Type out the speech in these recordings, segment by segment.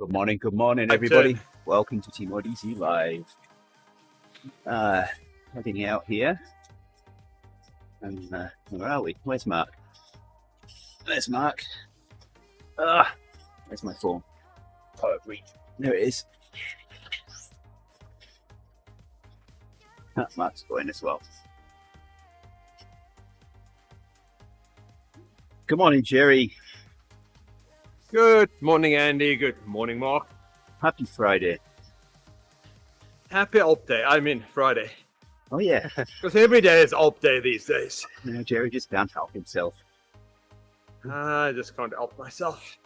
Good morning, everybody. Welcome to TeamODZ Live. Heading out here. And where are we? Where's Mark? There's Mark. Where's my phone? Oh, reach. There it is. Mark's going as well. Good morning, Gerrie. Good morning, Andy. Good morning, Mark. Happy Friday. Happy Alp Day. I mean Friday. Oh, yeah. Because every day is Alp Day these days. You know, Gerrie just can't help himself. I just can't help myself.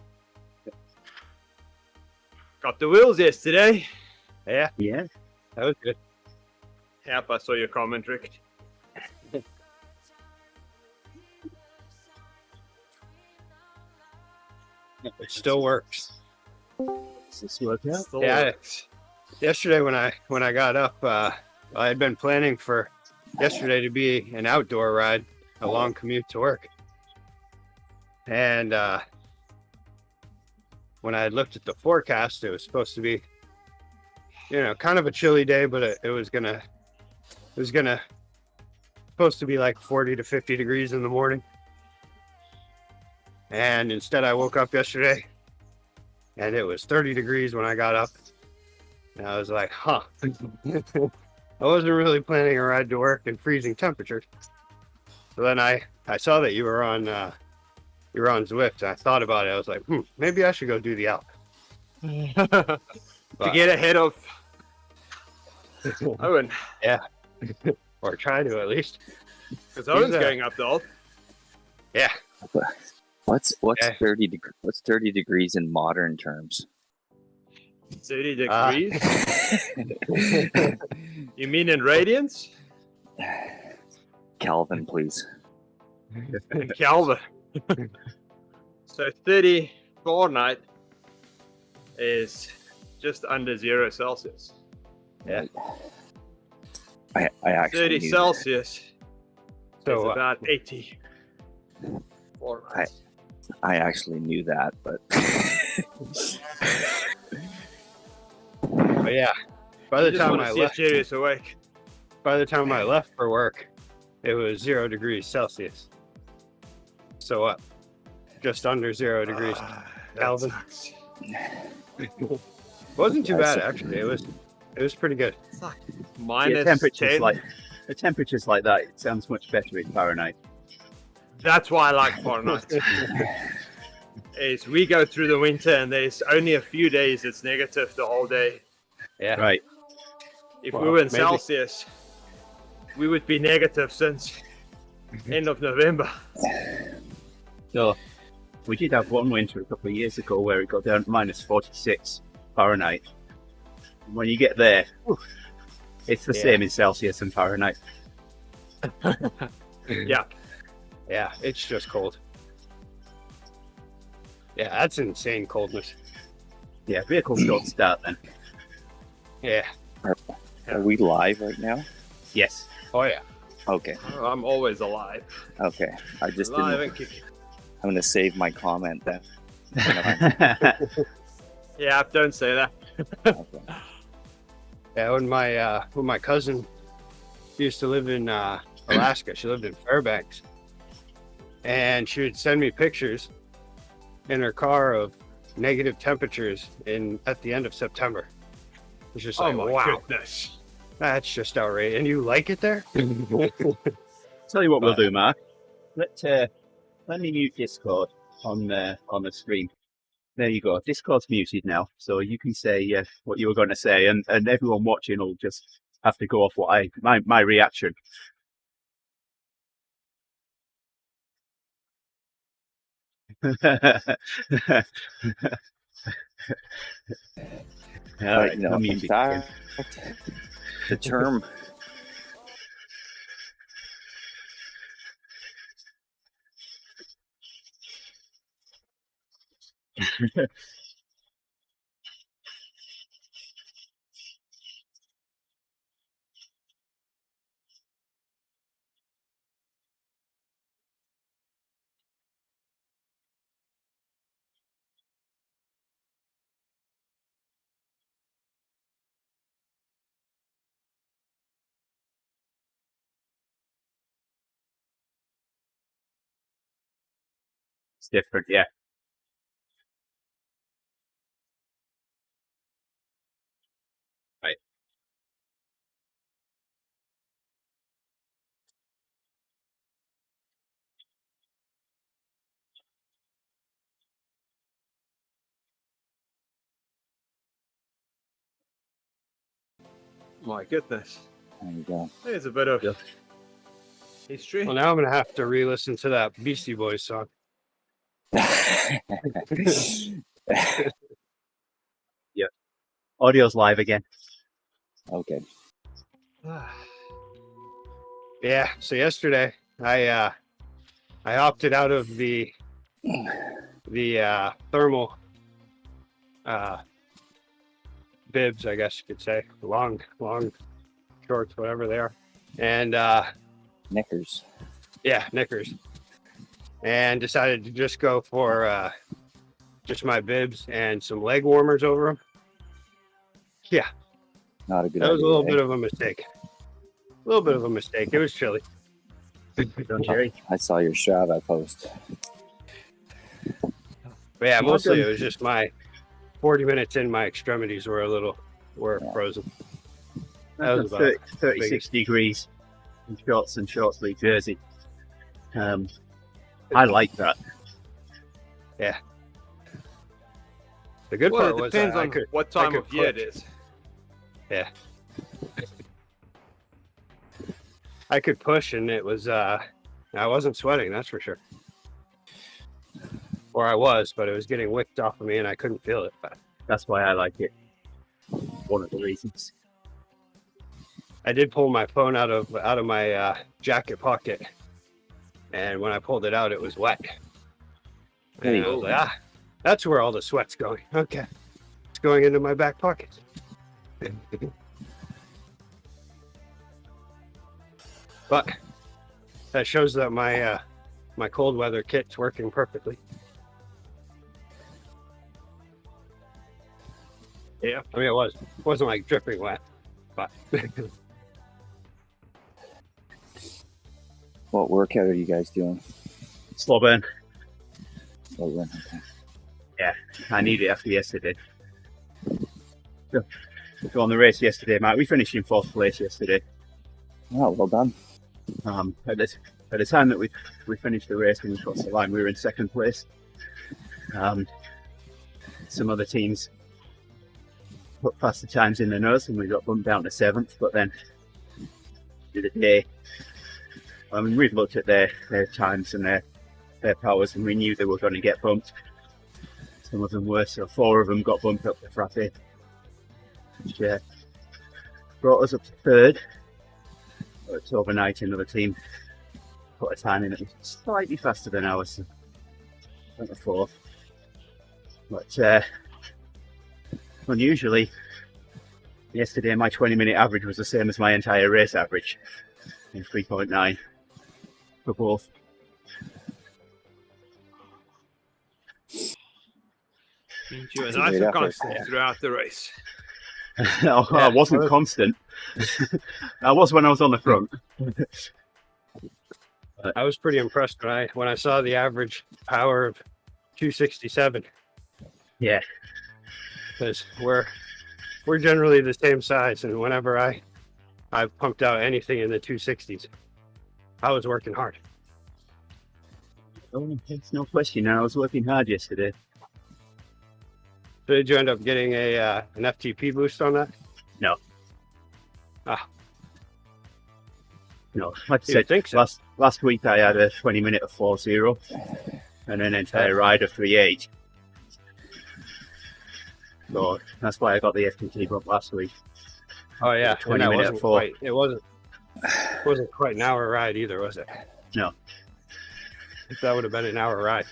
Got the wheels yesterday. Yeah. That was good. Yep, I saw your comment, Rick. It still works. Does this work out? Still Yeah. works. Yesterday when I got up, I had been planning for yesterday to be an outdoor ride, a long commute to work. And when I had looked at the forecast, it was supposed to be, kind of a chilly day, but it was gonna supposed to be like 40 to 50 degrees in the morning. And instead I woke up yesterday and it was 30 degrees when I got up. And I was like, I wasn't really planning a ride to work in freezing temperatures. So then I saw that you were on Zwift, and I thought about it. I was like, maybe I should go do the Alp. To get ahead of Owen. Yeah. Or try to at least. Because Owen's going up the Alp. Yeah. What's Okay. 30 degrees in modern terms? 30 degrees? You mean in radians? Kelvin, please. In Kelvin. So 30 Fahrenheit is just under 0 Celsius. Yeah. I actually 30 knew Celsius is So about 80 Fahrenheit. I actually knew that, but but yeah, by the Just time want I to see left, if Gerrie is awake. for work, it was 0 degrees Celsius. So up, just under 0 degrees Kelvin. Sucks. Wasn't too bad actually. It was pretty good. It's like Yeah, minus temperatures 10. the temperatures like that, it sounds much better in Fahrenheit. That's why I like Fahrenheit. Is we go through the winter and there's only a few days it's negative the whole day. Yeah. Right. If Well, we were in maybe. Celsius, we would be negative since end of November. So we did have one winter a couple of years ago where it got down to minus 46 Fahrenheit. When you get there, it's the Yeah. same in Celsius and Fahrenheit. Yeah. Yeah, it's just cold. Yeah, that's insane coldness. Yeah, vehicles don't start then. Yeah. are we live right now? Yes. Oh yeah. Okay, I'm always alive. okay. I just Alive didn't. and kicking. I'm gonna save my comment then. Yeah, don't say that. Okay. Yeah, when my cousin used to live in Alaska, she lived in Fairbanks, and she would send me pictures in her car of negative temperatures at the end of September. It's just Oh like, my wow, goodness. that's just outrageous. And you like it there? Tell you what we'll do, Mark. Let me mute Discord on the screen. There you go. Discord's muted now, so you can say what you were going to say, and everyone watching will just have to go off what my reaction. All right, No, no in music again. fact, the term It's different, yeah. Right. My goodness. There you go. There's a bit of Yeah. history. Well, now I'm gonna have to re-listen to that Beastie Boys song. Audio's live again. Okay. Yeah. So yesterday, I opted out of the thermal bibs, I guess you could say, long shorts, whatever they are, and Knickers. yeah, knickers, and decided to just go for just my bibs and some leg warmers over them. Yeah, Not a good that was a idea. little bit of a mistake. A little bit of a mistake. It was chilly. Don't Gerrie? I saw your Strava post. But yeah, Well mostly done. it was just my 40 minutes in, my extremities were Yeah. frozen. That was about 36 degrees in shorts and short sleeve jersey. I like that. The good Well, part it was depends I on could, what time could of year it push. is. I could push, and it was I wasn't sweating, that's for sure. Or I was, but it was getting wicked off of me, and I couldn't feel it. But That's why I like it. One of the reasons. I did pull my phone out of my jacket pocket, and when I pulled it out, it was wet. There you And I was go. like, that's where all the sweat's going. Okay, it's going into my back pocket. But that shows that my my cold weather kit's working perfectly. Yeah, I mean it wasn't like dripping wet, but What workout are you guys doing? Slow burn. Oh, okay. I need it after yesterday. So on the race yesterday, Mike, we finished in 4th place yesterday. Oh, well done. At the time that we finished the race and we crossed the line, we were in 2nd place. Some other teams put faster times in than us, and we got bumped down to 7th. But then, the day, I mean, we'd looked at their times and their powers, and we knew they were going to get bumped. Some of them were, so 4 of them got bumped up to frappe, which brought us up to 3rd. But overnight, another team put a time in that was slightly faster than ours, went to 4th. But unusually, yesterday my 20-minute average was the same as my entire race average, in 3.9 for both. You were That's a nice great and effort. constant throughout the race. I wasn't constant. I was when I was on the front. I was pretty impressed when I saw the average power of 267. Yeah. Because we're generally the same size, and whenever I've pumped out anything in the 260s, I was working hard. Oh, it's no question. I was working hard yesterday. So did you end up getting an FTP boost on that? No. Ah. No, like I You'd said, think so. last week I had a 20-minute of 4.0 and an entire ride of 3.8. So that's why I got the FTP bump last week. Oh yeah, 20 and that minute wasn't four. quite. It wasn't quite an hour ride either, was it? No. That would have been an hour ride,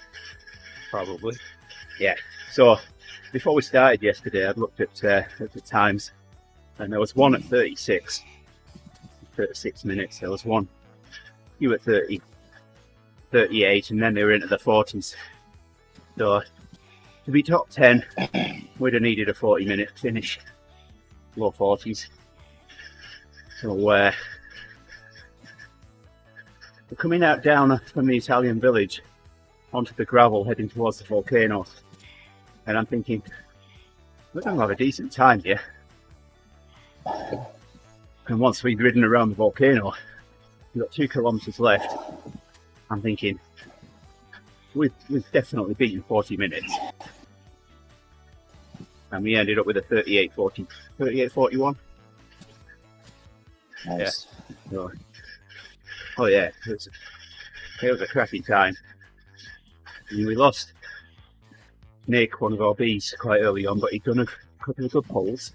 probably. So before we started yesterday, I'd looked at the times, and there was one at 36 minutes. There was one, you at 30, 38, and then they were into the 40s. So to be top 10, we'd have needed a 40-minute finish, low 40s. So we're coming out down from the Italian village onto the gravel heading towards the volcano. And I'm thinking, we're going to have a decent time here. And once we've ridden around the volcano, we've got 2 kilometers left. I'm thinking, we've definitely beaten 40 minutes. And we ended up with a 38:41. Nice. So, oh yeah, it was a cracking time. And we lost Nick, one of our bees, quite early on, but he'd done a couple of good pulls.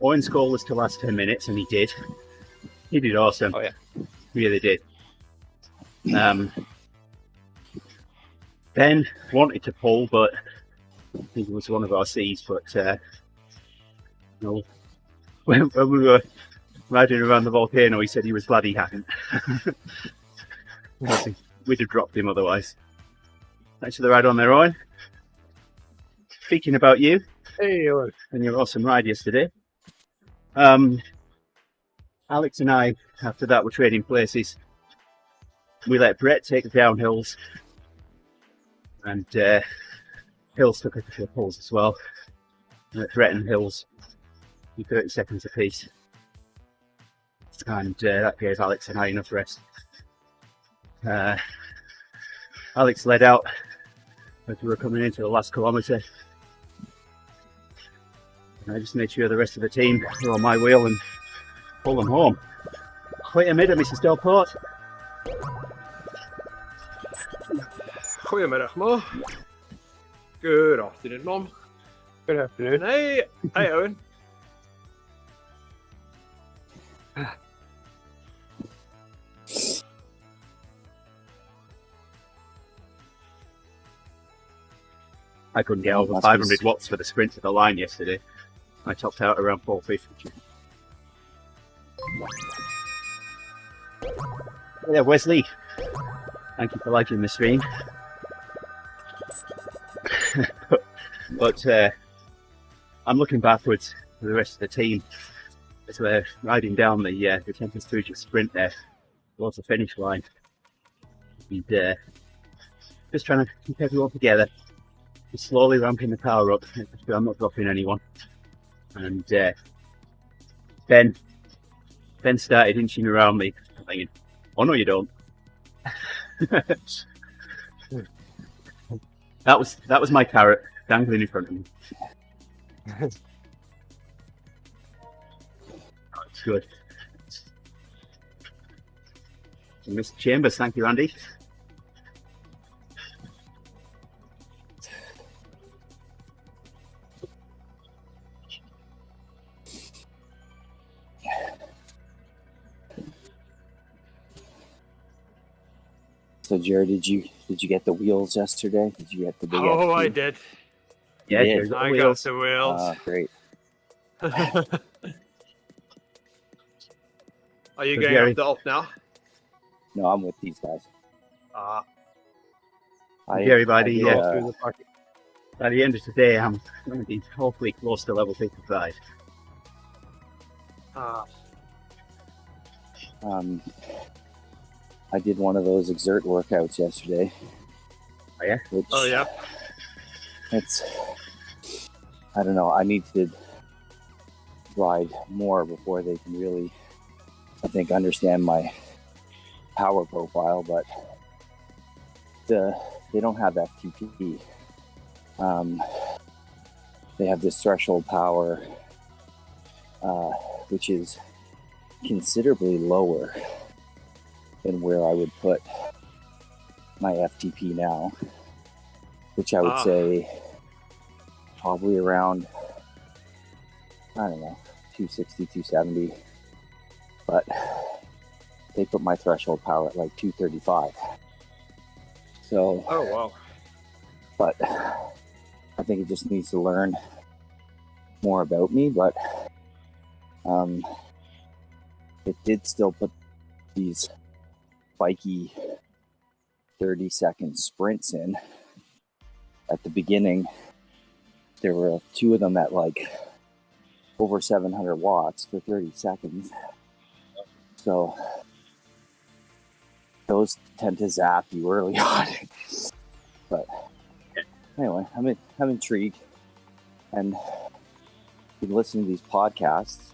Owen's goal was to last 10 minutes, and he did. He did awesome. Oh, yeah. Really did. Ben wanted to pull, but he was one of our C's. But no, when we were riding around the volcano, he said he was glad he hadn't. We'd have dropped him otherwise. Thanks for the ride on there, Owen. Speaking about you, Hey, Owen. and your awesome ride yesterday. Alex and I, after that, were trading places. We let Brett take the downhills, and Hills took a couple of pulls as well. Brett and Hills, 30 seconds apiece, and that gave Alex and I enough rest. Alex led out as we were coming into the last kilometre. I just made sure the rest of the team were on my wheel and pull them home. Wait a minute, Mrs. Delport. Goedemiddag, Ma. Good afternoon, Mom. Good afternoon. Hey, Owen. I couldn't get over Must 500 be- watts for the sprint to the line yesterday. I topped out around 450. Yeah, Wesley, thank you for liking the stream. but I'm looking backwards for the rest of the team as we're riding down the Tempest Future sprint there towards the finish line. And just trying to keep everyone together. Just slowly ramping the car up, making sure I'm not dropping anyone. And Ben started inching around me, thinking, "Oh no, you don't." That was my carrot dangling in front of me. Oh, it's good. And Mr. Chambers, thank you, Andy. So, Gerrie, did you get the wheels yesterday? Did you get the big? Oh, FP? I did. Yeah, Yeah. Jerry's got I got wheels. the wheels. Great. Are you So going Gerrie- up the up now? No, I'm with these guys. Gerrie, by the, I did, Through the pocket. By the end of today, I'm going to be hopefully close to level 55. I did one of those exert workouts yesterday. Oh, yeah? Which, Oh, yeah. It's, I don't know. I need to ride more before they can really, I think, understand my power profile. But they don't have FTP. They have this threshold power, which is considerably lower than where I would put my FTP now, which I would say probably around, I don't know, 260, 270. But they put my threshold power at like 235. So, Oh, wow. but I think it just needs to learn more about me. But it did still put these spiky 30-second sprints in. At the beginning, there were 2 of them at like over 700 watts for 30 seconds. So those tend to zap you early on. But anyway, I'm intrigued, and you can listen to these podcasts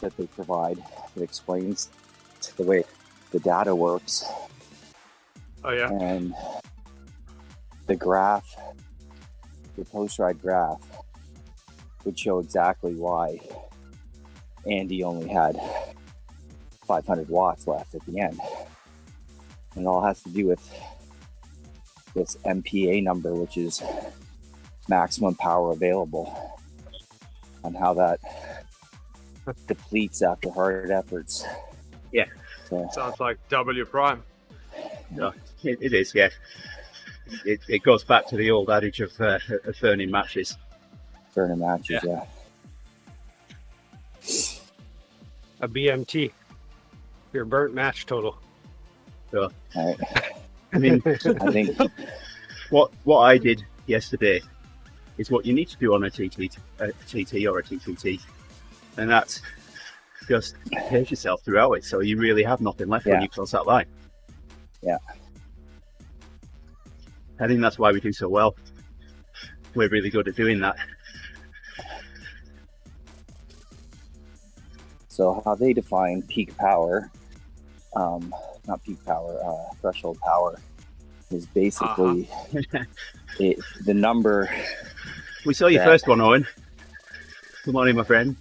that they provide that explains the way the data works. Oh yeah. And the graph, the post-ride graph, would show exactly why Andy only had 500 watts left at the end. And it all has to do with this MPA number, which is maximum power available, and how that depletes after hard efforts. Yeah. So, Sounds like W prime. No, it is, yeah. It goes back to the old adage of burning matches. burning matches, yeah. A BMT. Your burnt match total. So, All right. I mean, I think what I did yesterday is what you need to do on a TT or a TTT, and that's just pace yourself throughout it, so you really have nothing left when you cross that line. Yeah. I think that's why we do so well. We're really good at doing that. so. How they define peak power, not peak power, threshold power, is basically the number. We saw your first one, Owen. Good morning, my friend.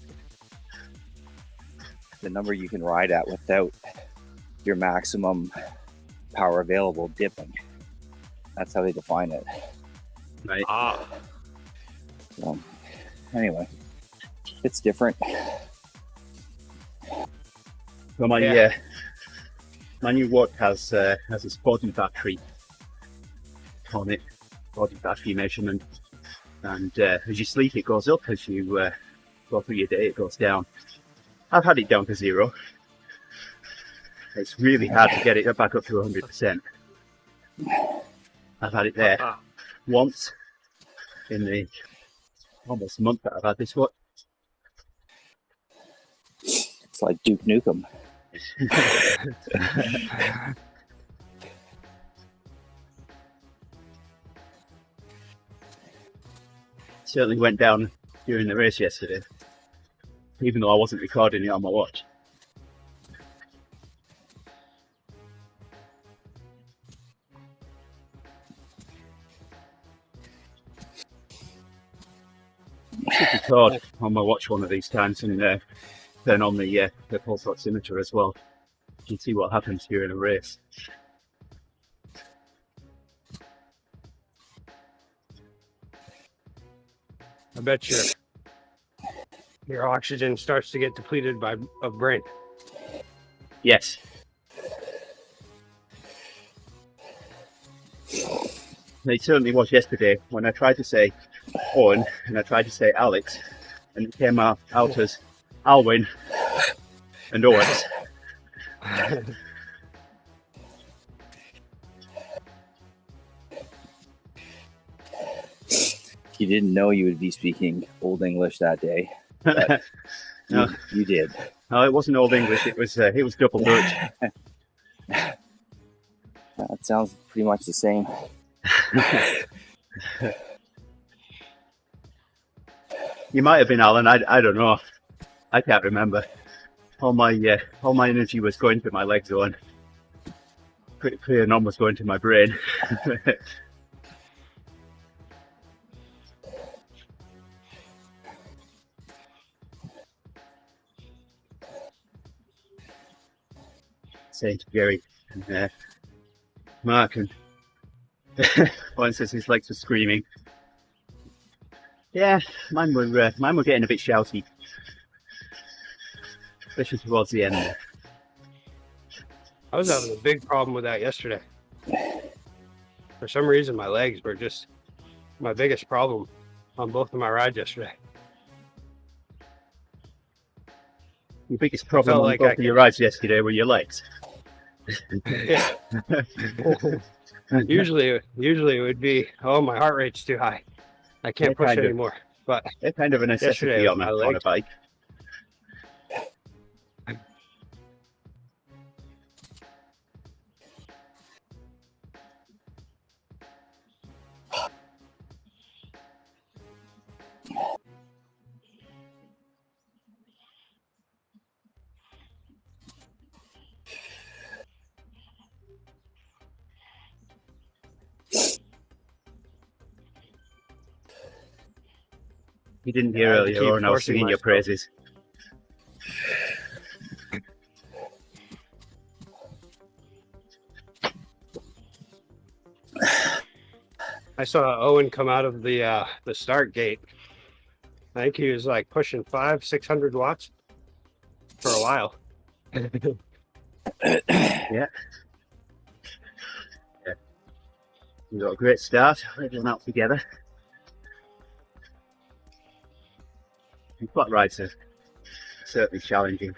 The number you can ride at without your maximum power available dipping. That's how they define it. Right. So, anyway, it's different. So my new watch has this body battery on it, body battery measurement, and as you sleep it goes up, as you go through your day it goes down. I've had it down to 0. It's really hard to get it back up to 100%. I've had it there once in the almost month that I've had this watch. It's like Duke Nukem. Certainly went down during the race yesterday, even though I wasn't recording it on my watch. I should record on my watch one of these times and turn on the pulse oximeter as well. You can see what happens during a race. I bet your oxygen starts to get depleted of brain. Yes. It certainly was yesterday when I tried to say Owen and I tried to say Alex, and it came out as Alwyn and Owens. You didn't know you would be speaking Old English that day. But No. you did. No, it wasn't Old English. It was double Dutch. That sounds pretty much the same. You might have been Alan. I don't know. I can't remember. All my energy was going to my legs, Owen. Pretty none was going to my brain. Saying to Gerrie and Mark, and Owen says his legs were screaming. Yeah, mine were getting a bit shouty, especially towards the end there. I was having a big problem with that yesterday. For some reason, my legs were just my biggest problem on both of my rides yesterday. Your biggest problem Felt on like both of your rides yesterday were your legs. Yeah. Usually it would be, oh, my heart rate's too high. I can't push anymore. But They're kind of a necessity on a bike. You didn't I hear had to earlier keep on, I was forcing singing your myself. praises. I saw Owen come out of the start gate. I think he was like pushing 500-600 watts for a while. Yeah. We got a great start. Everyone out together. And flat rides are certainly challenging,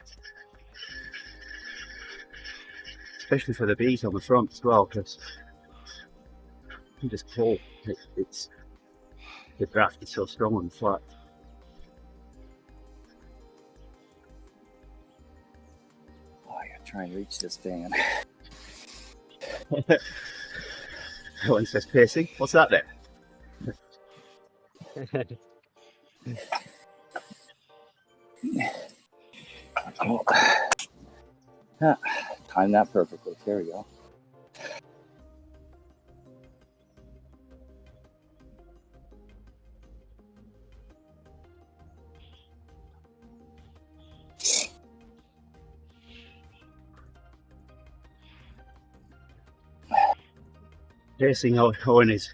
especially for the bees on the front as well, because you just pull. It's the draft is so strong on the flat. Oh, I gotta try and reach this fan. One says pacing. What's that then? Oh. Ah, timed that perfectly. There we go. Pacing Ahoy is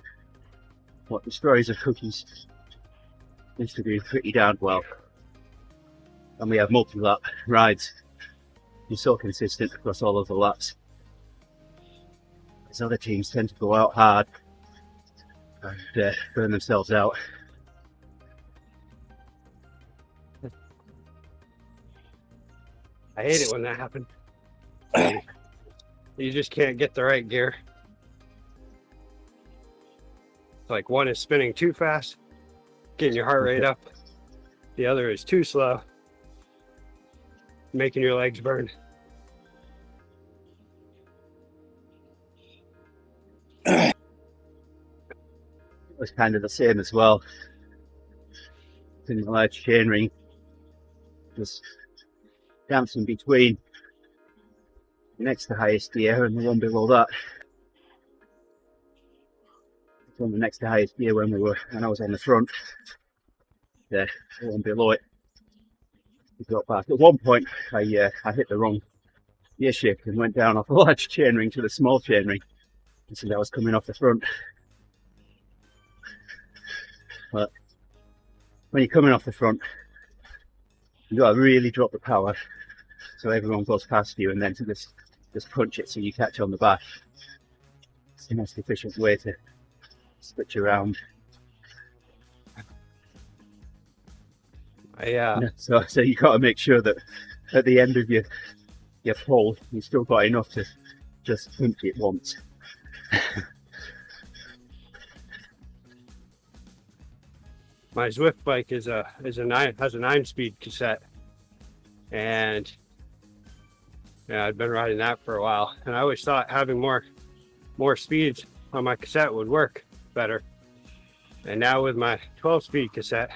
what destroys the cookies. Needs to be pretty darn well. And we have multi-lap rides. You're so consistent across all of the laps. As other teams tend to go out hard and burn themselves out. I hate it when that happens. You just can't get the right gear. Like one is spinning too fast, getting your heart rate up. The other is too slow, making your legs burn. It was kind of the same as well. In the large chainring, just dancing between the next to highest gear and the one below that. On the next to highest gear when I was on the front. The one below it. We got back. At one point, I hit the wrong gear shift and went down off the large chainring to the small chainring. And so I was coming off the front. But when you're coming off the front, you got to really drop the power so everyone goes past you, and then to just punch it so you catch on the back. It's the most efficient way to switch around. So you got to make sure that at the end of your pull, you still got enough to just punch it once. My Zwift bike has a 9-speed cassette, and yeah, I've been riding that for a while, and I always thought having more speeds on my cassette would work better. And now with my 12-speed cassette,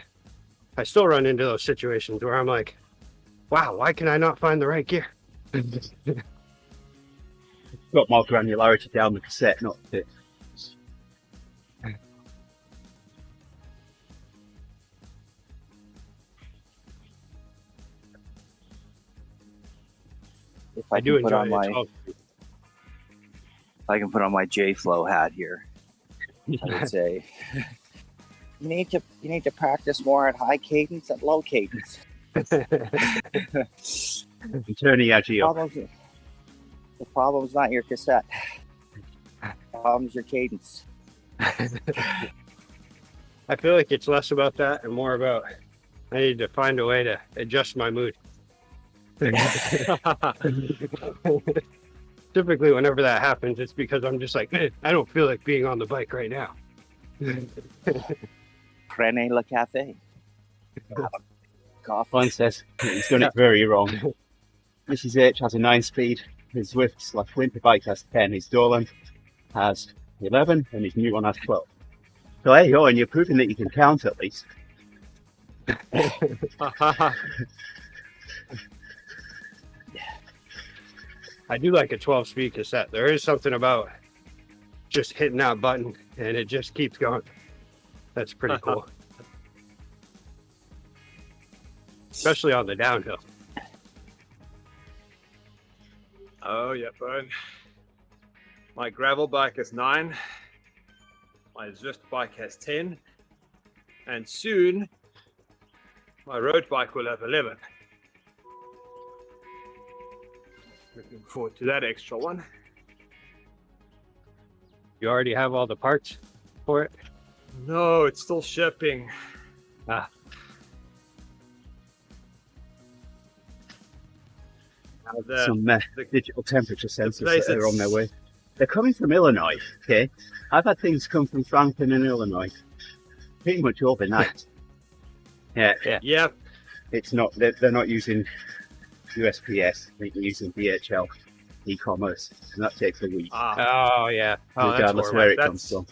I still run into those situations where I'm like, wow, why can I not find the right gear? Got more granularity down the cassette, not the If I do enjoy it. If I can put on my J-Flow hat here, I would say you need to practice more at high cadence and low cadence. turning edgy up. The problem's not your cassette. The problem's your cadence. I feel like it's less about that and more about I need to find a way to adjust my mood. Typically, whenever that happens, it's because I'm just like, I don't feel like being on the bike right now. Prenez le café. Coffee. One says he's done it very wrong. Mrs. H has a 9-speed. His Zwift/winter bike has 10. His Dolan has 11, and his new one has 12. So hey, and you're proving that you can count at least. I do like a 12-speed cassette. There is something about just hitting that button and it just keeps going. That's pretty cool. especially on the downhill. Oh, yeah, Bone. My gravel bike is 9. My Zwift bike has 10. And soon, my road bike will have 11. Looking forward to that extra one. You already have all the parts for it? No, it's still shipping. Ah. Some digital temperature sensors place that are on their it's- way. They're coming from Illinois, okay? I've had things come from Franklin and Illinois pretty much overnight. Yeah, Yep. it's not, they're not using USPS, they're using DHL e-commerce, and that takes a week, Ah, Oh, yeah. Oh, that's regardless horrible. where it That's- comes from.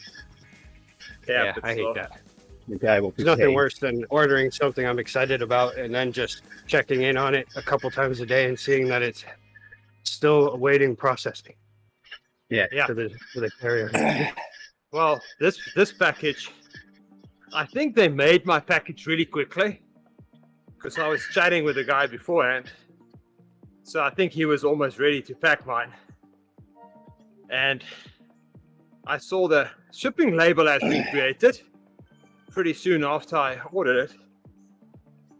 yeah, I hate that. The guy will be There's nothing paying. worse than ordering something I'm excited about and then just checking in on it a couple times a day and seeing that it's still awaiting processing Yeah. for the carrier. Well, this package, I think they made my package really quickly because I was chatting with the guy beforehand. So I think he was almost ready to pack mine. And I saw the shipping label has been created pretty soon after I ordered it.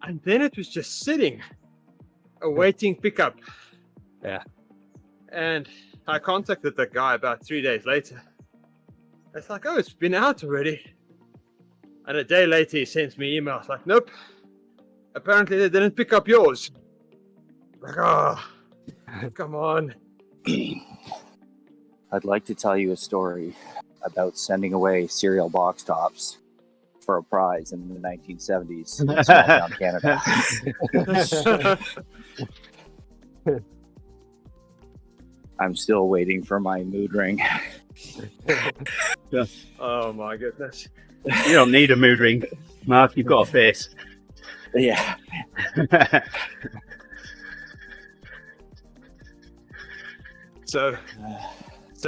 And then it was just sitting, awaiting pickup. Yeah. And I contacted the guy about 3 days later. It's like, oh, it's been out already. And a day later, he sends me emails like, nope, apparently they didn't pick up yours. Like, oh, come on. I'd like to tell you a story about sending away cereal box tops for a prize in the 1970s in small town Canada. I'm still waiting for my mood ring. Oh my goodness. You don't need a mood ring, Mark, you've got a face. Yeah. So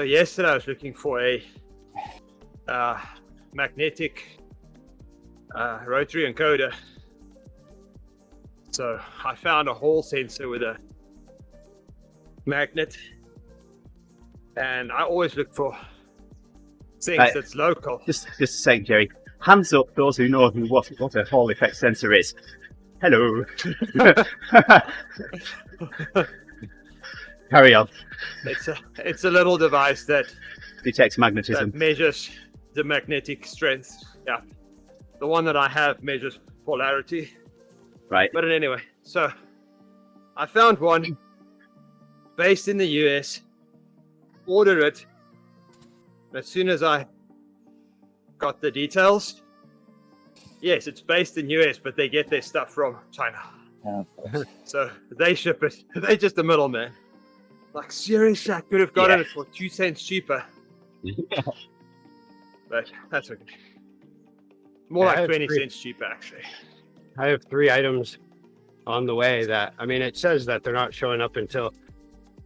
yesterday I was looking for a magnetic rotary encoder. So I found a hall sensor with a magnet, and I always look for things Right. that's local. Just a sec, Gerrie. Hands up those who know what a Hall effect sensor is. Hello. Carry on. It's a little device that Detects magnetism. measures the magnetic strength. Yeah, the one that I have measures polarity. Right. But anyway, so I found one based in the US, ordered it. As soon as I got the details, yes, it's based in US, but they get their stuff from China. Yeah. So they ship it. They're just the middleman. Like, seriously, I could have gotten it for 2 cents cheaper. But that's okay. More Yeah, like it's 20 free. cents cheaper, actually. I have 3 items on the way that, I mean, it says that they're not showing up until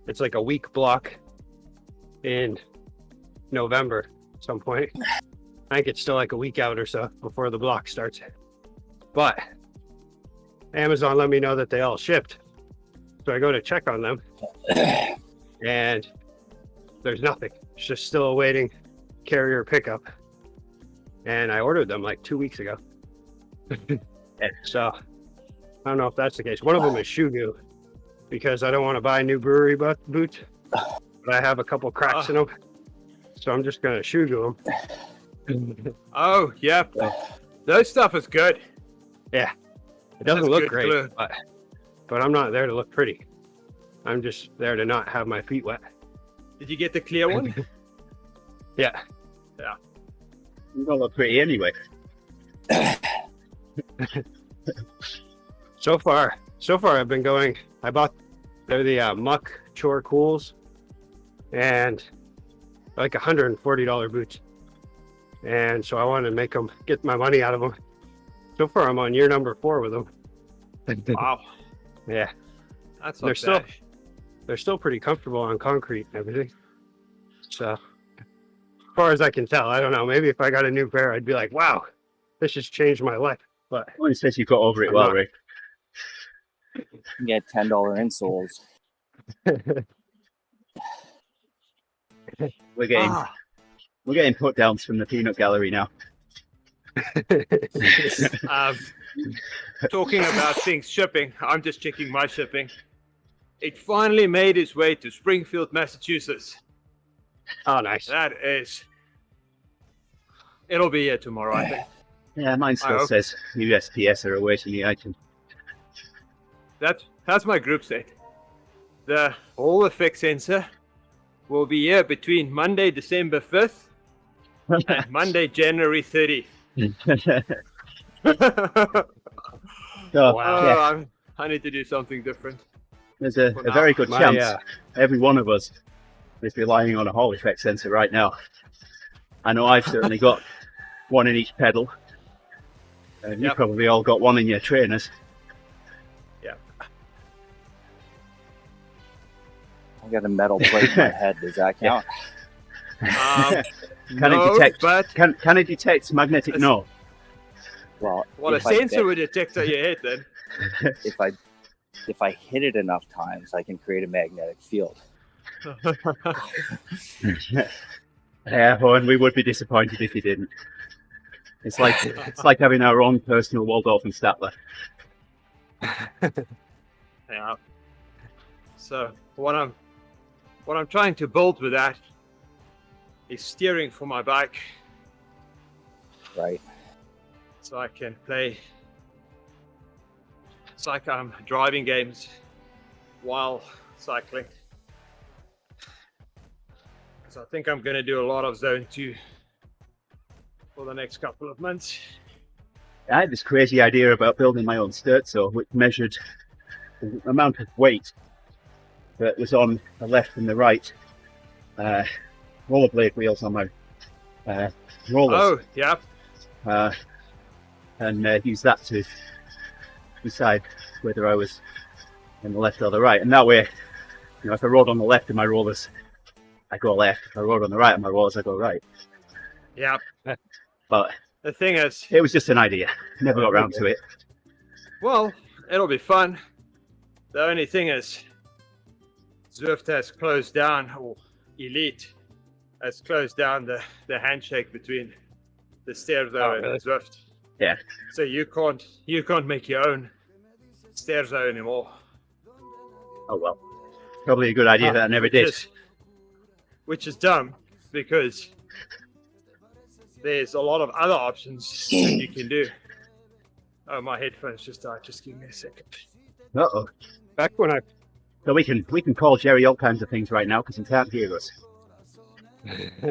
it's like a week block in November at some point. I think it's still like a week out or so before the block starts. But Amazon let me know that they all shipped. So I go to check on them and there's nothing. It's just still awaiting carrier pickup. And I ordered them like 2 weeks ago. So I don't know if that's the case. One of them is shoe goo because I don't want to buy new brewery boots, but I have a couple cracks in them. So I'm just going to shoe goo them. Oh, yeah. Those stuff is good. Yeah. It doesn't That's look good great, glue. but I'm not there to look pretty. I'm just there to not have my feet wet. Did you get the clear one? Yeah. You don't look pretty anyway. So far I've been going, they're the Muck Chore Cools and like $140 boots. And so I wanted to get my money out of them. So far I'm on year number 4 with them. Wow. Yeah. That's They're not still- bad. They're still pretty comfortable on concrete and everything. So as far as I can tell, I don't know, maybe if I got a new pair, I'd be like, wow, this has changed my life. But Well, it says you got over it I'm well, not. Rick. You get $10 insoles. We're getting put downs from the peanut gallery now. Talking about things shipping, I'm just checking my shipping. It finally made its way to Springfield, Massachusetts. Oh, nice. That is. It'll be here tomorrow, I think. Yeah, mine still hope. says USPS are awaiting the item. That's my group set. The Hall effect sensor will be here between Monday, December 5th and Monday, January 30th. So, Wow. yeah, I need to do something different. there's a For now. very good My, chance every one of us is relying on a Hall effect sensor right now. I know I've certainly got one in each pedal. And you Yep. probably all got one in your trainers. Yeah. I got a metal plate in my head. Does that count? Can No, it detect? but Can it detect magnetic It's- north? Well, well, a if I sensor bet- will detect your head then. if I hit it enough times, I can create a magnetic field. Yeah, well, and we would be disappointed if you didn't. It's like having our own personal Waldorf and Statler. Yeah. So what I'm trying to build with that is steering for my bike, Right. so I can play. It's like I'm driving games while cycling. So I think I'm going to do a lot of Zone 2 for the next couple of months. I had this crazy idea about building my own sterzo, which measured the amount of weight that was on the left and the right rollerblade wheels on my rollers. Oh, yeah. And use that to decide whether I was on the left or the right. And that way, you know, if I rode on the left of my rollers, I go left. If I rode on the right of my rollers, I go right. Yeah. But The thing is, it was just an idea. Never got around to it. well, it'll be fun. The only thing is, Zwift has closed down, or Elite has closed down the handshake between the Sterzo Oh, and really? the Zwift. Yeah. So you can't make your own Sterzo anymore. Oh well. Probably a good idea that I never did. Which is dumb, because there's a lot of other options that you can do. Oh, my headphones just died. Just give me a second. Uh-oh. Back when I So we can call Gerrie all kinds of things right now because he can't hear us.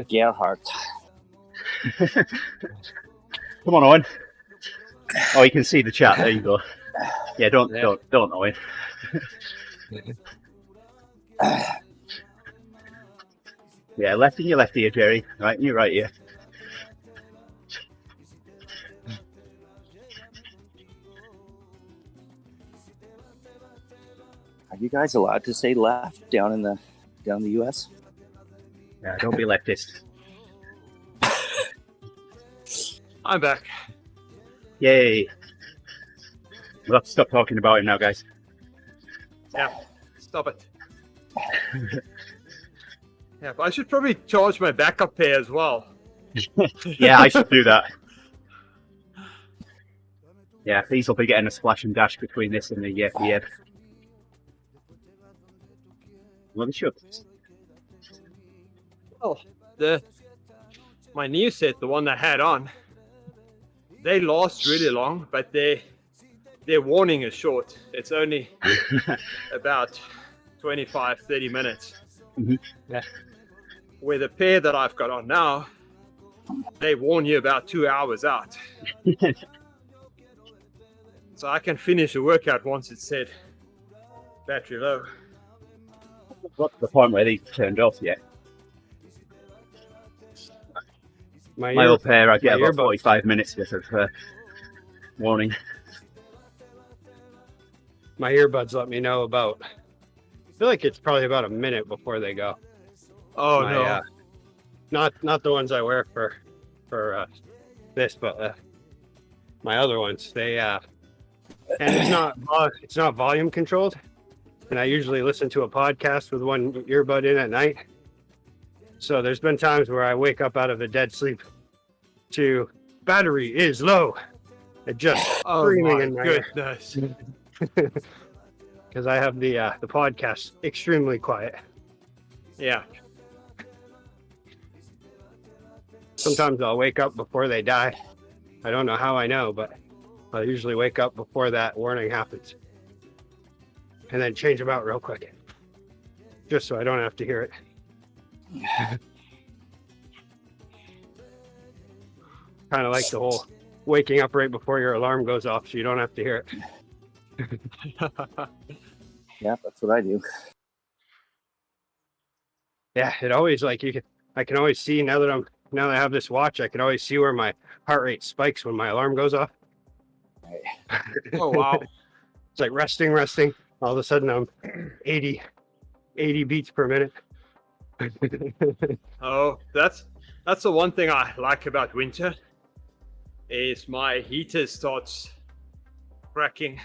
Gerhard. Come on, Owen. Oh, you can see the chat. There you go. Yeah, don't Owen. Yeah, left in your left ear, Gerrie. Right in your right ear. Are you guys allowed to say left down in the US? Yeah, don't be leftist. I'm back. Yay. We'll have to stop talking about him now, guys. Yeah, stop it. Yeah, but I should probably charge my backup pair as well. Yeah, I should do that. Yeah, these will be getting a splash and dash between this and the EF. Well, they should. Well, my new set, the one I had on, they last really long, but their warning is short. It's only about 25, 30 minutes. Mhm. Yeah. Where the pair that I've got on now, they warn you about 2 hours out. So I can finish a workout once it's said battery low. Got to the point where these turned off yet. my My old pair, I get my about earbuds. 45 minutes worth of warning. my earbuds let me know about. I feel like it's probably about a minute before they go. Oh My, no. Not the ones I wear for this, but my other ones. They and it's not volume controlled. And I usually listen to a podcast with one earbud in at night. So there's been times where I wake up out of a dead sleep to battery is low. It just screaming in my goodness. because I have the podcast extremely quiet. Yeah. Sometimes I'll wake up before they die. I don't know how I know, but I'll usually wake up before that warning happens. And then change them out real quick. Just so I don't have to hear it. Kind of like the whole waking up right before your alarm goes off so you don't have to hear it. Yeah, that's what I do. Yeah, it always I can always see now that I have this watch, I can always see where my heart rate spikes when my alarm goes off. Right. Oh, wow. It's like resting. All of a sudden I'm 80 beats per minute. Oh, that's the one thing I like about winter is my heater starts cracking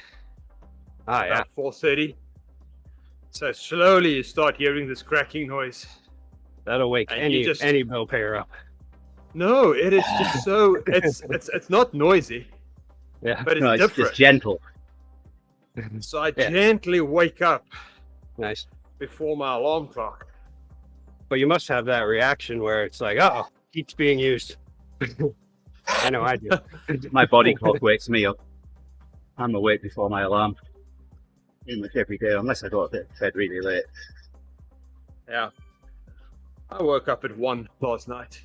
Ah, yeah. about 4:30. So slowly you start hearing this cracking noise. That'll wake And you any bill payer up. No, it is just so it's not noisy, Yeah. but it's No, it's different. gentle. So I Yeah. gently wake up Nice. before my alarm clock. But you must have that reaction where it's like, oh, heat's being used. I know I do. My body clock wakes me up. I'm awake before my alarm. Pretty much every day, unless I go to bed really late. Yeah. I woke up at 1 last night,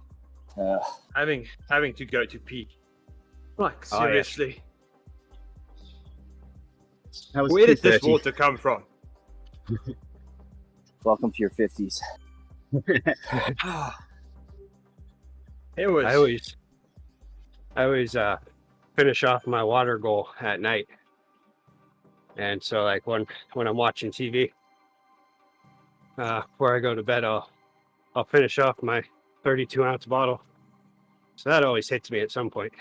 having to go to pee. Like Oh, yeah. seriously, I was where did this 2:30. water come from? Welcome to your 50s. It was. I always finish off my water goal at night. And so like when I'm watching TV, before I go to bed, I'll finish off my 32-ounce bottle. So that always hits me at some point.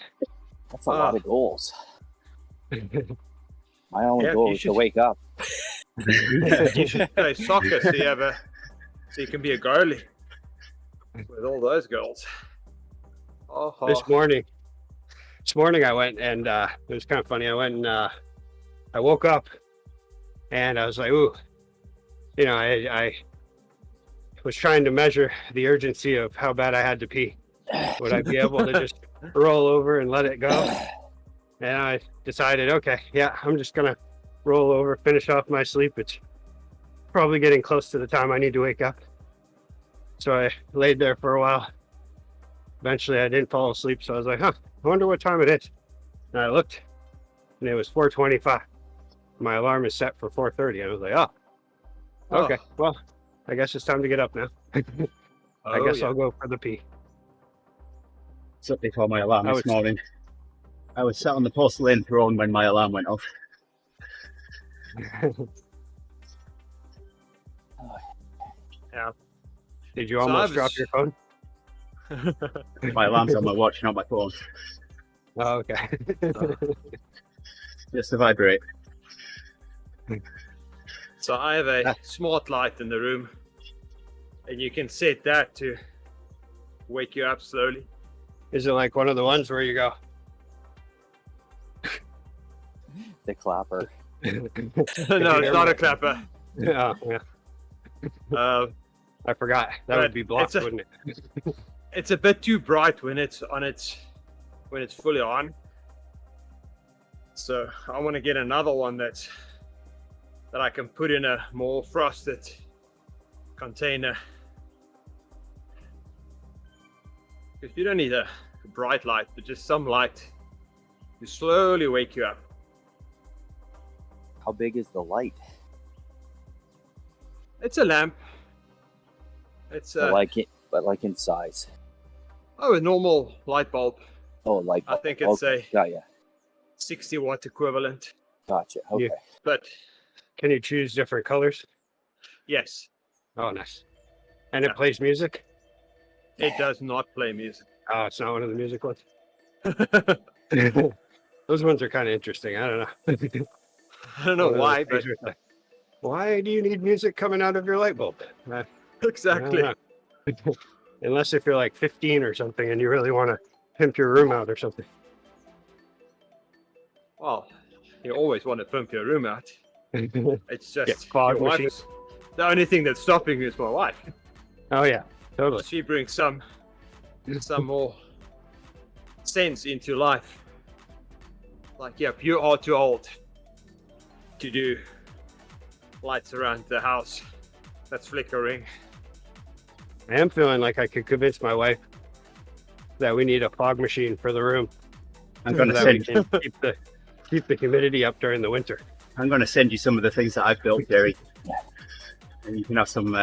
That's a lot of goals. My only Yeah, goal you is to should- wake up. You should play soccer so you can be a goalie with all those goals. Oh, This morning I went and it was kind of funny. I went and I woke up and I was like, ooh, I was trying to measure the urgency of how bad I had to pee. Would I be able to just roll over and let it go? And I decided, okay, yeah, I'm just gonna roll over, finish off my sleep. It's probably getting close to the time I need to wake up. So I laid there for a while. Eventually I didn't fall asleep, so I was like, I wonder what time it is. And I looked and it was 4:25. My alarm is set for 4:30. I was like, okay, well, I guess it's time to get up now. I guess I'll go for the pee. It's up before my alarm I this was- morning. I was sat on the porcelain throne when my alarm went off. Did you So I almost drop was- your phone? My alarm's on my watch, not my phone. Oh, okay. Just to vibrate. So I have a smart light in the room, and you can set that to wake you up slowly. Is it like one of the ones where you go? The clapper. No, it's not a clapper. Yeah, yeah. I forgot. That But would be blocked, it's a- wouldn't it? It's a bit too bright when it's fully on. So I want to get another one that I can put in a more frosted container. Because you don't need a bright light, but just some light to slowly wake you up. How big is the light? It's a lamp. It's But like in size. a normal light bulb. Oh, like I think it's okay. Got ya. 60 watt equivalent. Gotcha. Okay. But Can you choose different colors? yes, Oh, nice. And Yeah. it plays music? it does not play music. Oh, it's not one of the music ones. Those ones are kind of interesting. I don't know. I don't know why, but Why do you need music coming out of your light bulb? I don't exactly. know. Unless if you're like 15 or something and you really want to pimp your room out or something. Well, you always want to pump your room out. It's just Yeah, fog your machine. wife's- the only thing that's stopping you is my wife. Oh yeah, totally. She brings some more sense into life. Like, yep, you are too old to do lights around the house that's flickering. I am feeling like I could convince my wife that we need a fog machine for the room. I'm going to so that we send. can keep the humidity up during the winter. I'm going to send you some of the things that I've built, Gerrie, and you can have some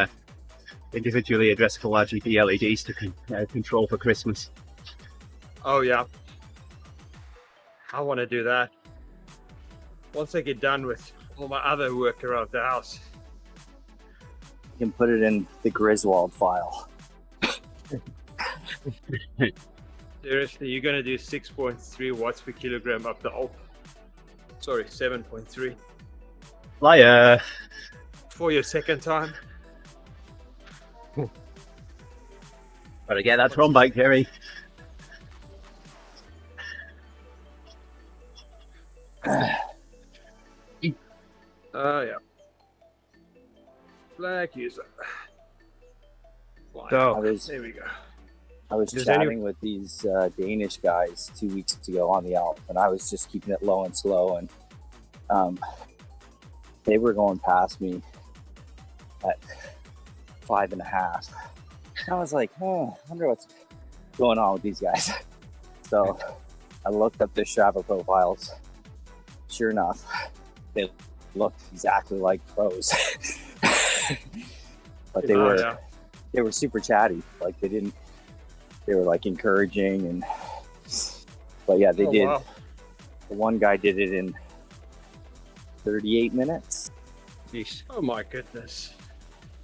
individually addressable RGB LEDs to control for Christmas. Oh yeah, I want to do that. Once I get done with all my other work around the house. You can put it in the Griswold file. Seriously, you're gonna do 6.3 watts per kilogram up the Alp. Sorry, 7.3 Liar. for your second time. Gotta get that Tron bike, Gerrie. Yeah. Black user. So, There we go. I was Does chatting with these Danish guys 2 weeks ago on the Alp, and I was just keeping it low and slow, and they were going past me at 5.5. I was like, oh, I wonder what's going on with these guys. So I looked up their Strava profiles. Sure enough, they looked exactly like pros. But they were super chatty. Like they were like encouraging, and but yeah, they did. Wow. The one guy did it in 38 minutes. geez, Oh my goodness.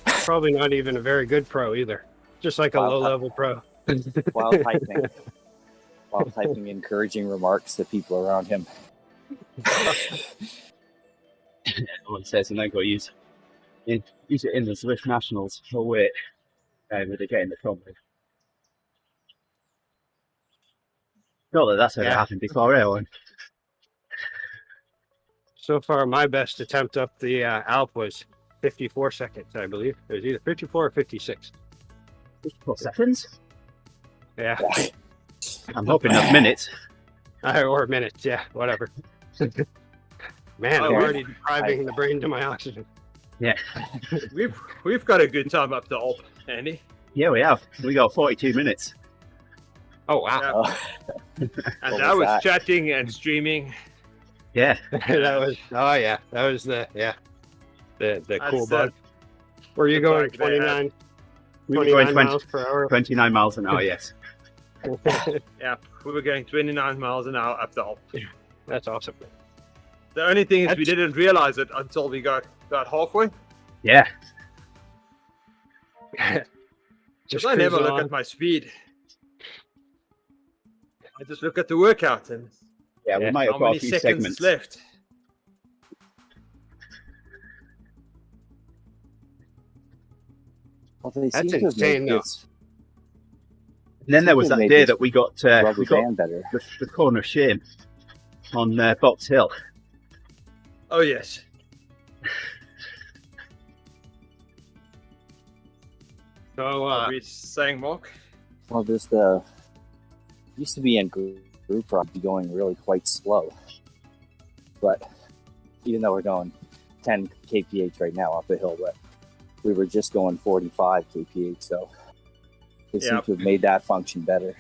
probably not even a very good pro either. Just like a Wow. low-level pro. While typing encouraging remarks to people around him. One says, and then go use it in the Swift Nationals. Oh wait, where they're getting the Tron bike. Not that that's ever Yeah. happened before, Owen. So far, my best attempt up the Alp was 54 seconds, I believe. It was either 54 or 56. 54 seconds? Yeah, I'm hoping that's minutes. or minutes. Yeah, whatever. Man, I'm Oh, already depriving the brain to my oxygen. Yeah. We've got a good time up the Alp, Andy. Yeah, we have. We got 42 minutes. Oh wow, Yeah. Oh, And What that was was that? chatting and streaming. Yeah. that was the That's cool the- bug. Were you the going bug they had. 29, We were going 29 miles per hour? 29 miles an hour, yes. Yeah, we were going 29 miles an hour up the Alp. That's awesome. The only thing is we That's- didn't realize it until we got halfway. Yeah. Because I never cruising look on. at my speed. I just look at the workout and Yeah, we Yeah. might how have got many a few seconds segments. is left. well, they seem That's to have insane, made though. this And then there was that Made day this that we got rubber band better. the corner of shame on Box Hill. Oh yes. So Are we saying, Mark? Well, used to be in group ride, be going really quite slow. But even though we're going 10 kph right now up the hill, but we were just going 45 kph, so they seem Yeah. to have made that function better.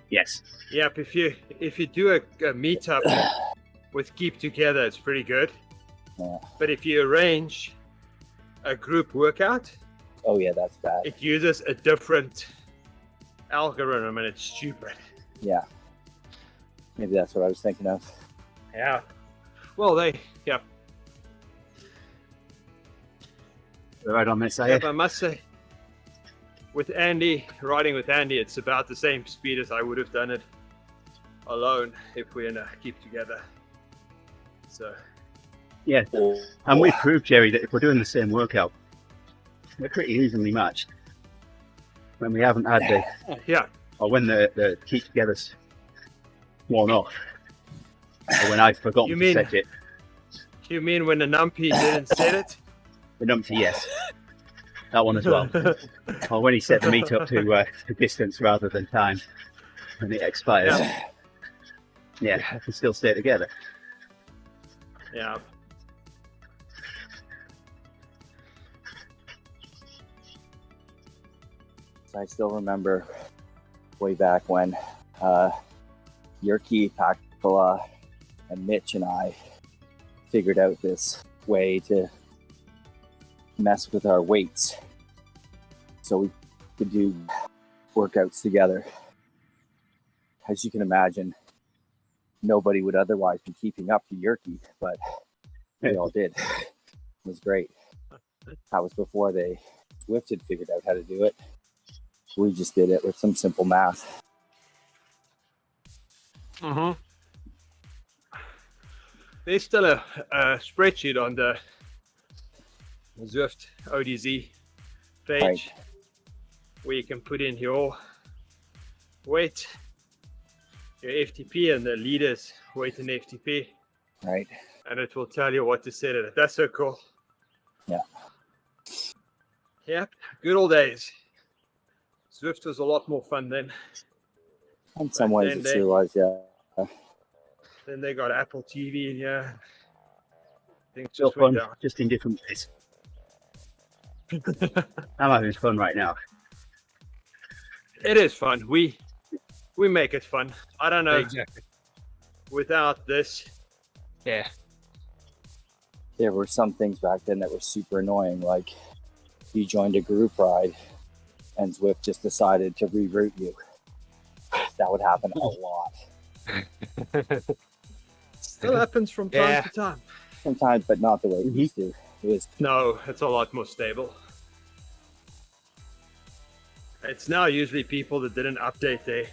Yes. Yep. If you do a meetup with Keep Together, it's pretty good. Yeah. But if you arrange a group workout, Oh yeah, that's bad. it uses a different algorithm and it's stupid. Yeah, maybe that's what I was thinking of. Yeah. Well, yeah. Right on this, Yep, I must say, riding with Andy, it's about the same speed as I would have done it alone if we're in a keep together. So Yeah, and we proved, Gerrie, that if we're doing the same workout, we're pretty evenly matched. When we haven't had yeah, or when the keep together's worn off, or when I've forgotten You to mean- set it. you mean when the numpy didn't set it? The numpty, yes. That one as well. Or when he set the meet up to distance rather than time, and it expires. Yeah, I can still stay together. Yeah. So I still remember way back when Yerky, Pakala, and Mitch and I figured out this way to mess with our weights so we could do workouts together. As you can imagine, nobody would otherwise be keeping up to Yerky, but we all did. It was great. That was before they Swift had figured out how to do it. We just did it with some simple math. Mm-hmm. There's still a spreadsheet on the Zwift ODZ page Right. where you can put in your weight, your FTP, and the leader's weight and FTP, Right? and it will tell you what to set it at. That's so cool. Yeah. Yep, good old days. Zwift was a lot more fun then. In some ways, then it they- sure was, yeah. Then they got Apple TV in here. Things Still just went fun, down. just in different ways. I'm having fun right now. It is fun. We make it fun. I don't know. Exactly. Without this, Yeah. There were some things back then that were super annoying, like you joined a group ride and Zwift just decided to reroute you. That would happen a lot. still happens from time Yeah. to time. Sometimes, but not the way it used to. It was, No, it's a lot more stable. It's now usually people that didn't update their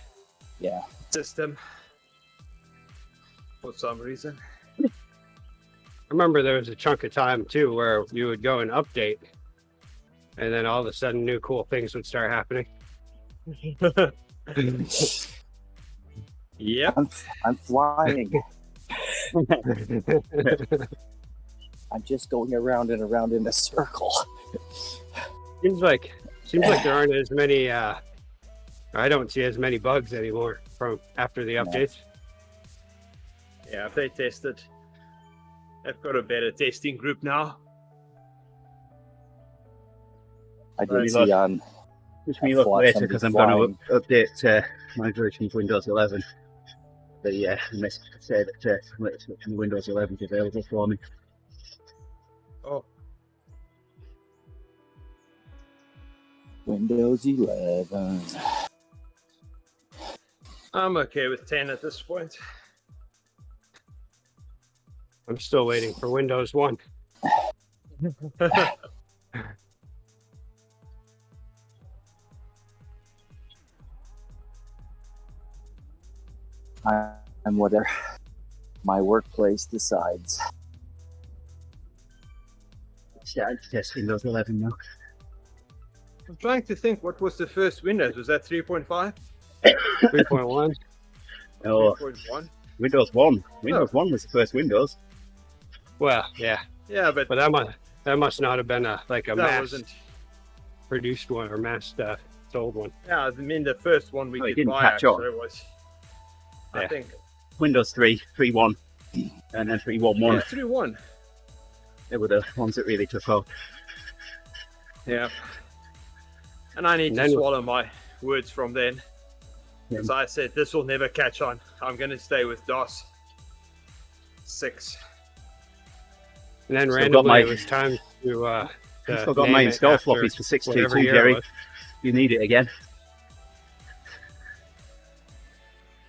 yeah. system for some reason. I remember there was a chunk of time too where you would go and update, and then all of a sudden new cool things would start happening. Yep. I'm flying. I'm just going around and around in a circle. seems like there aren't as many. I don't see as many bugs anymore from after the No. updates. Yeah, if they tested, they've got a better testing group now. I Very did low. see on Wish me luck Watch later somebody because I'm going flying. to update my version of Windows 11. The message to say that Windows 11 is available for me. Oh, Windows 11. I'm okay with 10 at this point. I'm still waiting for Windows 1. I'm whatever my workplace decides. Starting to test Windows 11 now. I'm trying to think, what was the first Windows? Was that 3.5? 3.1. Oh, 3.1? Windows 1. Windows 1 was the first Windows. Well, yeah, Yeah, but but that must not have been a that mass wasn't. produced one or mass sold one. Yeah, I mean the first one we Oh, it could didn't buy catch on. actually was. I Yeah. think Windows 3, 3.1, and then 3.11. yeah, 3.1. They were the ones that really took off. Yeah. And I need And to then- swallow my words from then. Yeah. As I said, this will never catch on. I'm going to stay with DOS 6. And then Still got randomly my- it was time to. I've still got my name it install after floppies for 6.2.2, whatever year it Gerrie. was. You need it again.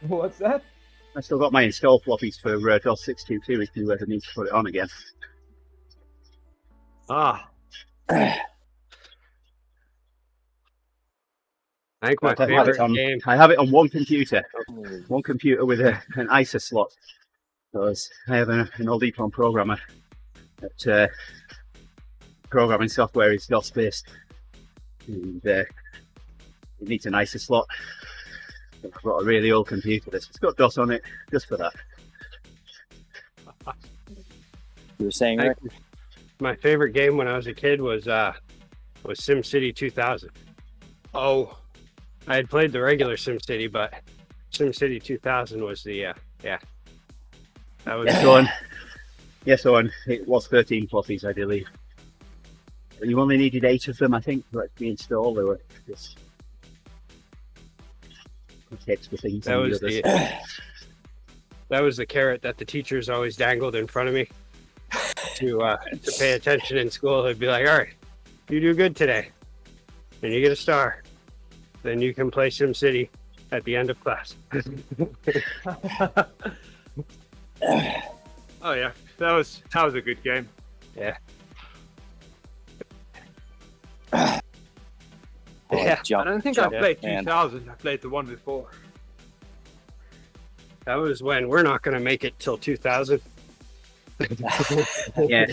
What's that? I still got my install floppies for DOS 6.2.2 if you ever need to put it on again. Ah, I think my I have it favorite on. game. I have it on one computer with an ISA slot. Because I have an old EPROM programmer that programming software is DOS based, and it needs an ISA slot. I've got a really old computer that's got DOS on it just for that. You were saying, Rick? My favorite game when I was a kid was SimCity 2000. Oh, I had played the regular SimCity, but SimCity 2000 was the that was So it was 13 floppies, I believe. But you only needed 8 of them, I think, to actually install. There were just extra things. that was that was the carrot that the teachers always dangled in front of me to pay attention in school. They'd be like, "All right, you do good today, and you get a star. Then you can play SimCity at the end of class." oh yeah, that was a good game. Yeah. Oh, Yeah. I jump, don't think I jump, played man. 2000. I played the one before. That was when we're not going to make it till 2000. Yeah.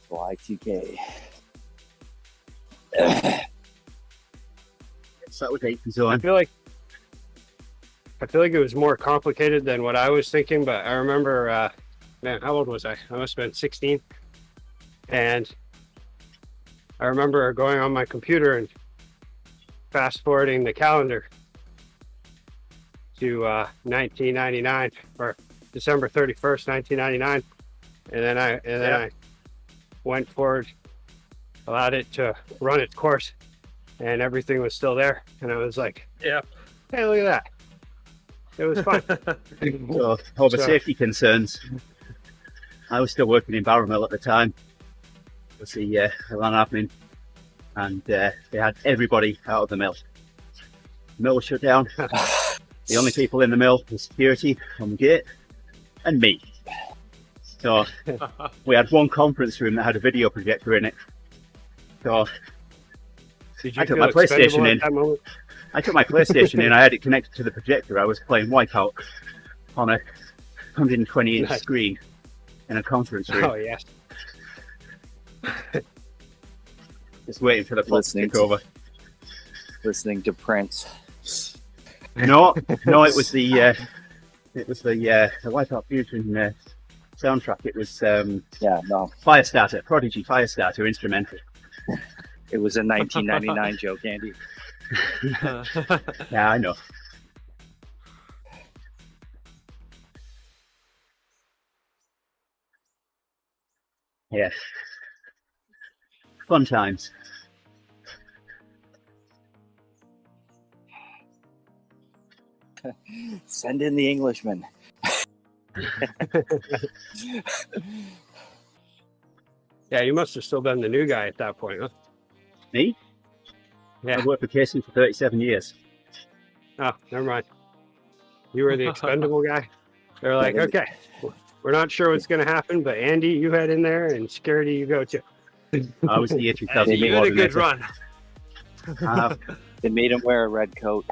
Y2K. So that was 8 and I so on. feel like it was more complicated than what I was thinking, but I remember, man, how old was I? I must have been 16. And I remember going on my computer and fast forwarding the calendar to 1999 or December 31st, 1999. And then I went forward, allowed it to run its course, and everything was still there. And I was like, Yeah. hey, look at that. It was fun. So, over So- safety concerns, I was still working in Barrowmill at the time. Was the land admin, and they had everybody out of the mill. The mill was shut down. The only people in the mill were security on the gate and me. So we had one conference room that had a video projector in it. So Did I you took feel my PlayStation expendable in. at that moment? I took my PlayStation in, I had it connected to the projector. I was playing Wipeout on a 120-inch Nice. screen in a conference room, Oh, yes. just waiting for the plot to Listening take to- over. Listening to Prince. No, it was the Wipeout Fusion soundtrack. It was Yeah, no, Firestarter, Prodigy Firestarter instrumental. it was a 1999 joke, Andy. Yeah, I know. Yeah. Fun times. Send in the Englishman. Yeah, you must have still been the new guy at that point, huh? Me? Yeah. I've worked for Casey for 37 years. Oh, never mind. You were the expendable guy. They're like, Yeah, okay, we're not sure what's going to happen, but Andy, you head in there, and Scaredy, you go too. I was the year 2000 you had a good coordinator. run. They made him wear a red coat.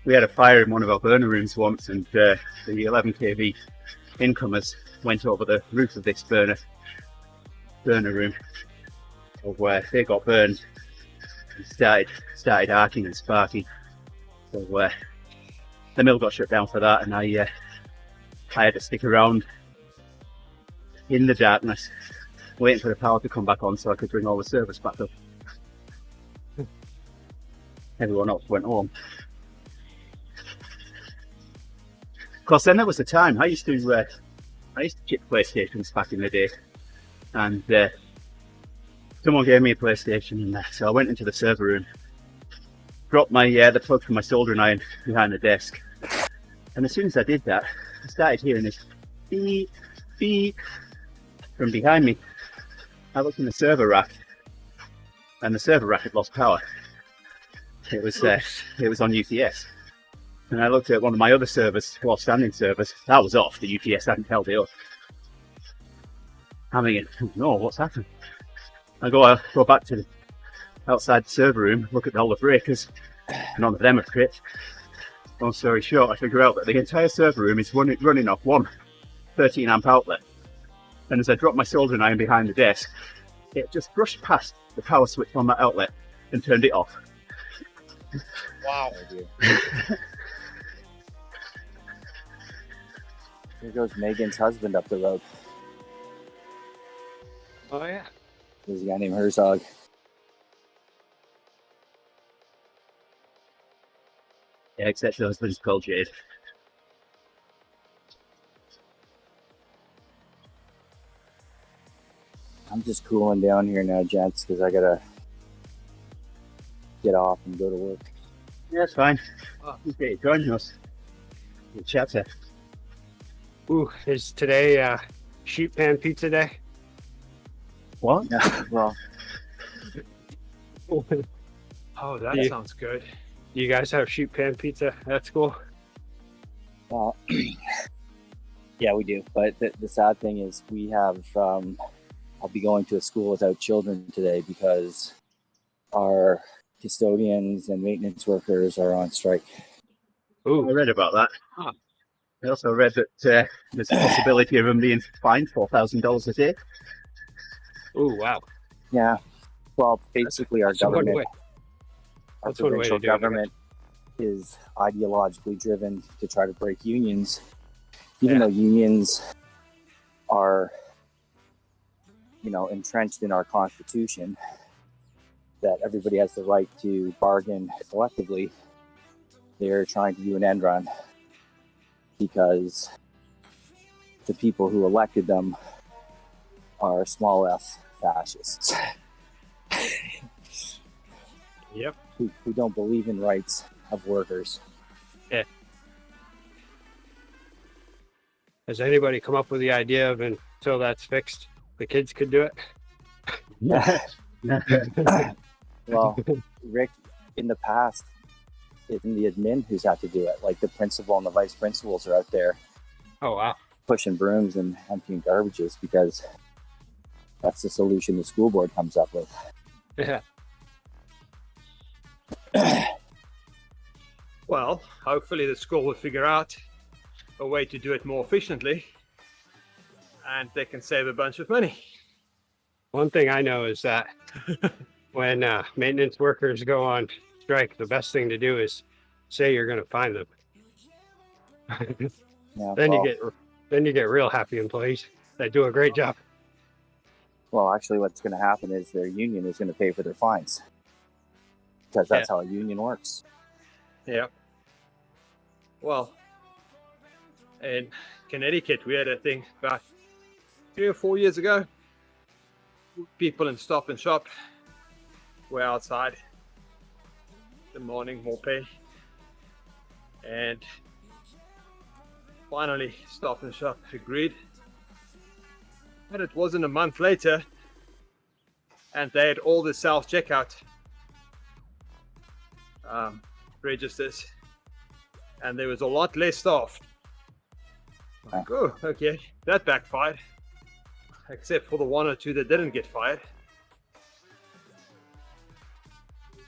We had a fire in one of our burner rooms once, and the 11 kV incomers went over the roof of this burner room, where they got burned and started arcing and sparking. So the mill got shut down for that, and I had to stick around in the darkness, waiting for the power to come back on so I could bring all the servers back up. Everyone else went home. Of course, then there was the time I used to chip PlayStations back in the day, and someone gave me a PlayStation, and so I went into the server room, dropped my the plug for my soldering iron behind the desk, and as soon as I did that, I started hearing this beep beep from behind me. I looked in the server rack, and the server rack had lost power. It was on UPS. And I looked at one of my other servers, well, standing servers, that was off. The UPS hadn't held it up. I'm thinking, no, what's happened? I go back to the outside the server room, look at all the breakers, and none of them are crit. Long story short, I figure out that the entire server room is running off one 13 amp outlet. And as I dropped my soldering iron behind the desk, it just brushed past the power switch on that outlet and turned it off. Wow. Here goes Megan's husband up the road. Oh yeah. There's a guy named Herzog. Yeah, except the husband's called Jade. I'm just cooling down here now, gents, because I gotta get off and go to work. Yeah, it's fine. Okay, join us. We'll chat it. Ooh, is today sheep pan pizza day? What? Yeah, well, Oh, that Yeah. sounds good. You guys have sheep pan pizza at school? well yeah, we do. But the sad thing is we have, I'll be going to a school without children today because our custodians and maintenance workers are on strike. Ooh, I read about that. Huh. I also read that there's a possibility of them being fined $4,000 a day. ooh, wow. Yeah. Well, basically our That's one government, way. our That's one way to provincial do it, I guess. government is ideologically driven to try to break unions, even Yeah. though unions are, entrenched in our constitution, that everybody has the right to bargain collectively. They're trying to do an end run because the people who elected them are small f fascists Yep. who don't believe in rights of workers. Has anybody come up with the idea of until that's fixed, the kids could do it? Well, Rick, in the past, it's been the admin who's had to do it. Like the principal and the vice principals are out there Oh wow. pushing brooms and emptying garbages because that's the solution the school board comes up with. Yeah. Well, hopefully the school will figure out a way to do it more efficiently and they can save a bunch of money. One thing I know is that when maintenance workers go on strike, the best thing to do is say you're going to find them. Yeah, Then well, you get real happy employees that do a great job. well, actually, what's going to happen is their union is going to pay for their fines because that's how a union works. Yeah. Well, in Connecticut, we had a thing about 3 or 4 years ago. People in Stop and Shop were outside demanding more pay. And finally, Stop and Shop agreed. But it wasn't a month later, and they had all the self-checkout registers, and there was a lot less staff. Like, oh, okay, that backfired. Except for the 1 or 2 that didn't get fired.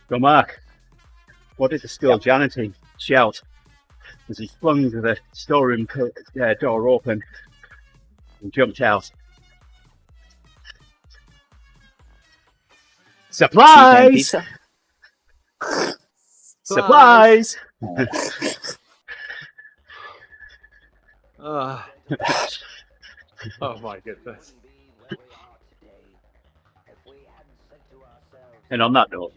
So, Mark, what did the school janitor shout as he flung the storeroom door open and jumped out? Supplies! Pizza? Supplies! Oh my goodness. And on that note,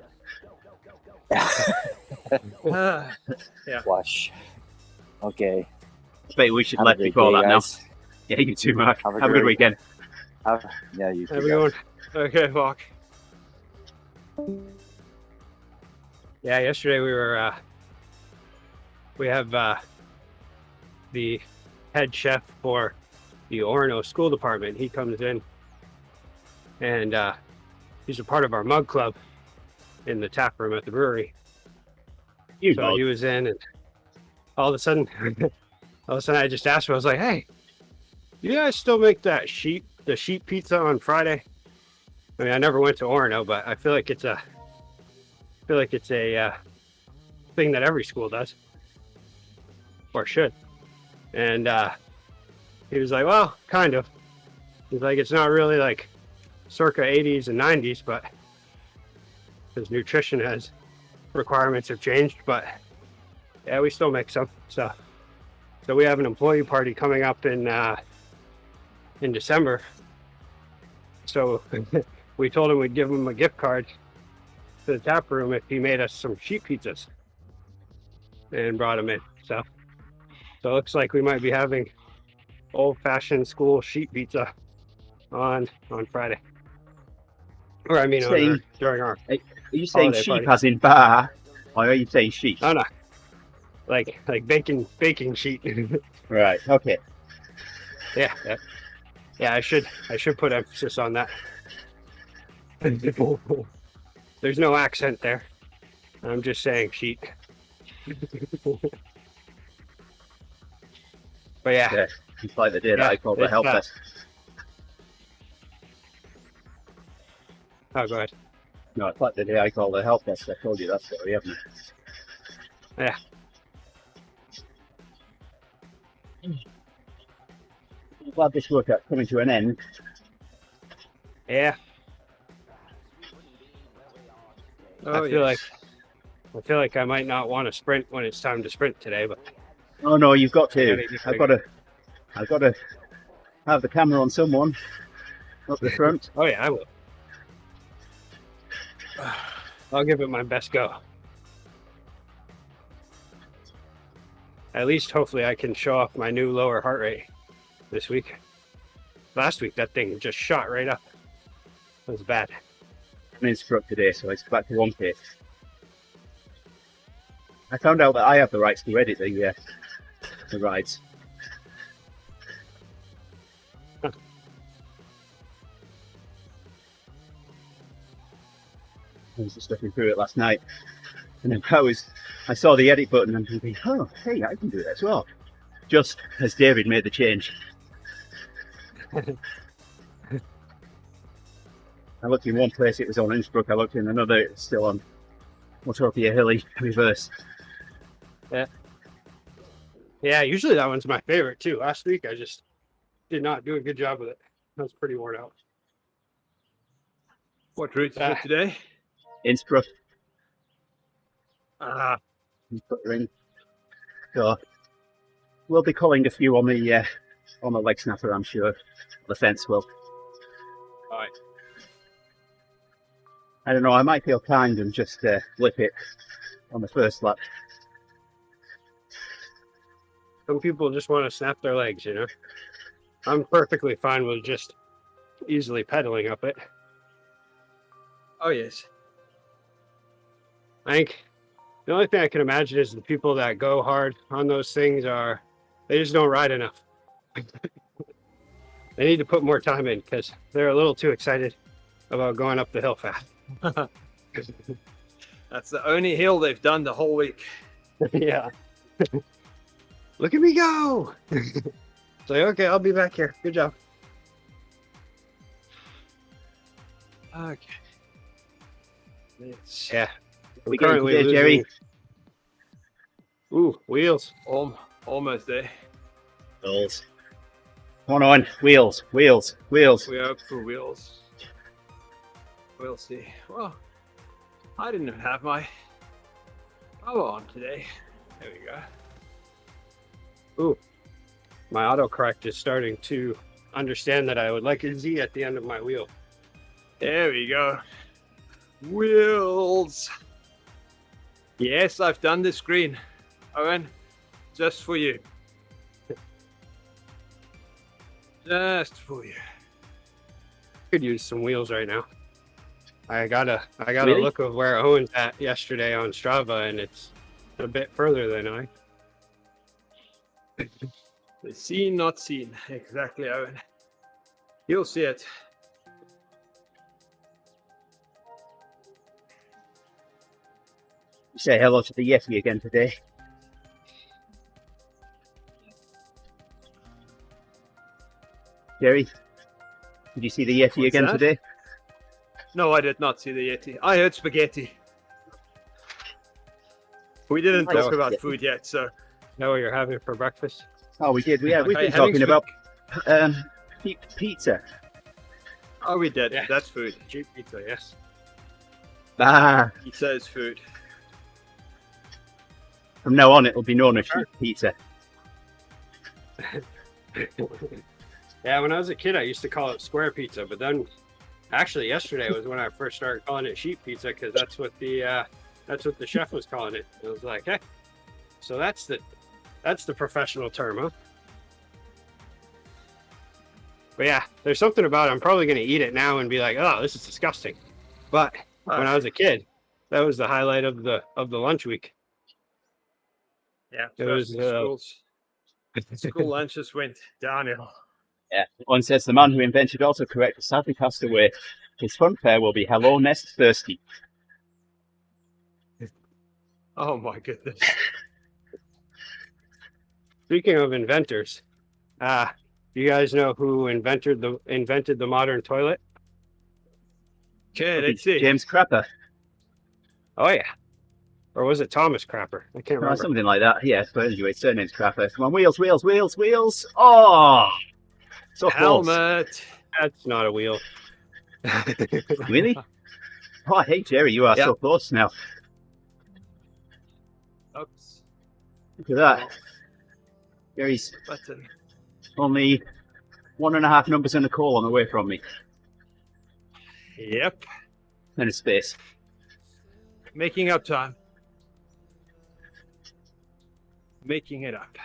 Yeah. Flush. Okay. maybe we should Have a let great before day, that now. guys. Yeah, you too, Mark. Have a Have a good great- weekend. Yeah, you too, There we guys. go. Okay, Mark. Yeah, yesterday we have the head chef for the Orono School Department. He comes in and he's a part of our mug club in the tap room at the brewery. You So know. he was in, and all of a sudden I just asked him, I was like, hey, you guys still make the sheep pizza on Friday? I mean, I never went to Orono, but I feel like it's a thing that every school does or should. And he was like, well, kind of. He's like, it's not really like circa 80s and 90s, but his nutrition has requirements have changed. But yeah, we still make some. So we have an employee party coming up in December. So we told him we'd give him a gift card to the tap room if he made us some sheet pizzas and brought them in. So it looks like we might be having old-fashioned school sheet pizza on Friday. Or I mean, during our. Are you saying holiday sheep party. as in bar, or are you saying sheep? Oh no, like baking sheet. Right. Okay. Yeah. I should put emphasis on that. There's no accent there. I'm just saying sheet. But yeah. It's like the day that Yeah, I called the it's, help desk. Oh, go ahead. No, it's like the day I called the help desk. I told you that story, haven't I? Yeah. I'm glad this workout's coming to an end. Yeah. Oh, I feel like I might not want to sprint when it's time to sprint today, but Oh no, you've got Yeah, to. you I've got to have the camera on someone up the front. oh yeah, I will. I'll give it my best go. At least hopefully I can show off my new lower heart rate this week. Last week that thing just shot right up. It was bad. I'm in Struck today, so it's back to 1 pace. I found out that I have the rights to edit the rides. I was just looking through it last night, and then I saw the edit button and thinking, oh, hey, I can do that as well. Just as David made the change. I looked in one place, it was on Innsbruck. I looked in another, it's still on Watopia Hilly reverse. Yeah, usually that one's my favorite too. Last week I just did not do a good job with it. I was pretty worn out. What route is it today? Innsbruck, Uh, ring. So we'll be calling a few on the leg snapper, I'm sure. The fence will. all right. I don't know, I might feel kind and just flip it on the first lap. Some people just want to snap their legs, you know. I'm perfectly fine with just easily pedaling up it. Oh, yes. I think the only thing I can imagine is the people that go hard on those things they just don't ride enough. They need to put more time in because they're a little too excited about going up the hill fast. That's the only hill they've done the whole week. Yeah. Look at me go. It's like, okay, I'll be back here. Good job. Okay. Let's Yeah. We getting there, Gerrie? Ooh, wheels. almost there. Wheels. Come on, wheels. We hope for wheels. We'll see. Well, I didn't have my power on today. There we go. Ooh, my autocorrect is starting to understand that I would like a Z at the end of my wheel. There we go. Wheels. Yes, I've done the screen. Owen, just for you. Just for you. Could use some wheels right now. I got a Really? look of where Owen's at yesterday on Strava, and it's a bit further than I. The seen, not seen. Exactly, Owen. You'll see it. Say hello to the Yeti again today. Gerrie, did you see the Yeti What's again that? today? No, I did not see the Yeti. I heard spaghetti. We didn't Nice. talk about food yet, so Know what you're having for breakfast? Oh, we did. Yeah, we've Okay, been having talking about pizza. oh, we did. Yeah. That's food. Cheap pizza, yes. Ah, Pizza is food. from now on, it'll be known as sheep pizza. Yeah, when I was a kid, I used to call it square pizza, but then actually yesterday was when I first started calling it sheep pizza because that's what the chef was calling it. I was like, hey, so that's the professional term, huh? But yeah, there's something about it. I'm probably gonna eat it now and be like, oh, this is disgusting. But when I was a kid, that was the highlight of the lunch week. Yeah, It was, school lunches went downhill. Yeah. One says the man who invented autocorrect has sadly passed away. His funfair will be hello nest thirsty. Oh my goodness. Speaking of inventors, you guys know who invented the modern toilet? Okay, let's see. James Crapper. Oh yeah, or was it Thomas Crapper? I can't Or remember. something like that. Yeah, but anyway, surname's Crapper. Come on, wheels, wheels, wheels, wheels. Oh! So close. Helmet. That's not a wheel. Really? Oh, hey, Gerrie, you are Yep. so close now. Oops. Look at that. Gerrie's Button. only 1.5 numbers in a colon away from me. Yep. And a space. Making up time. Making it up.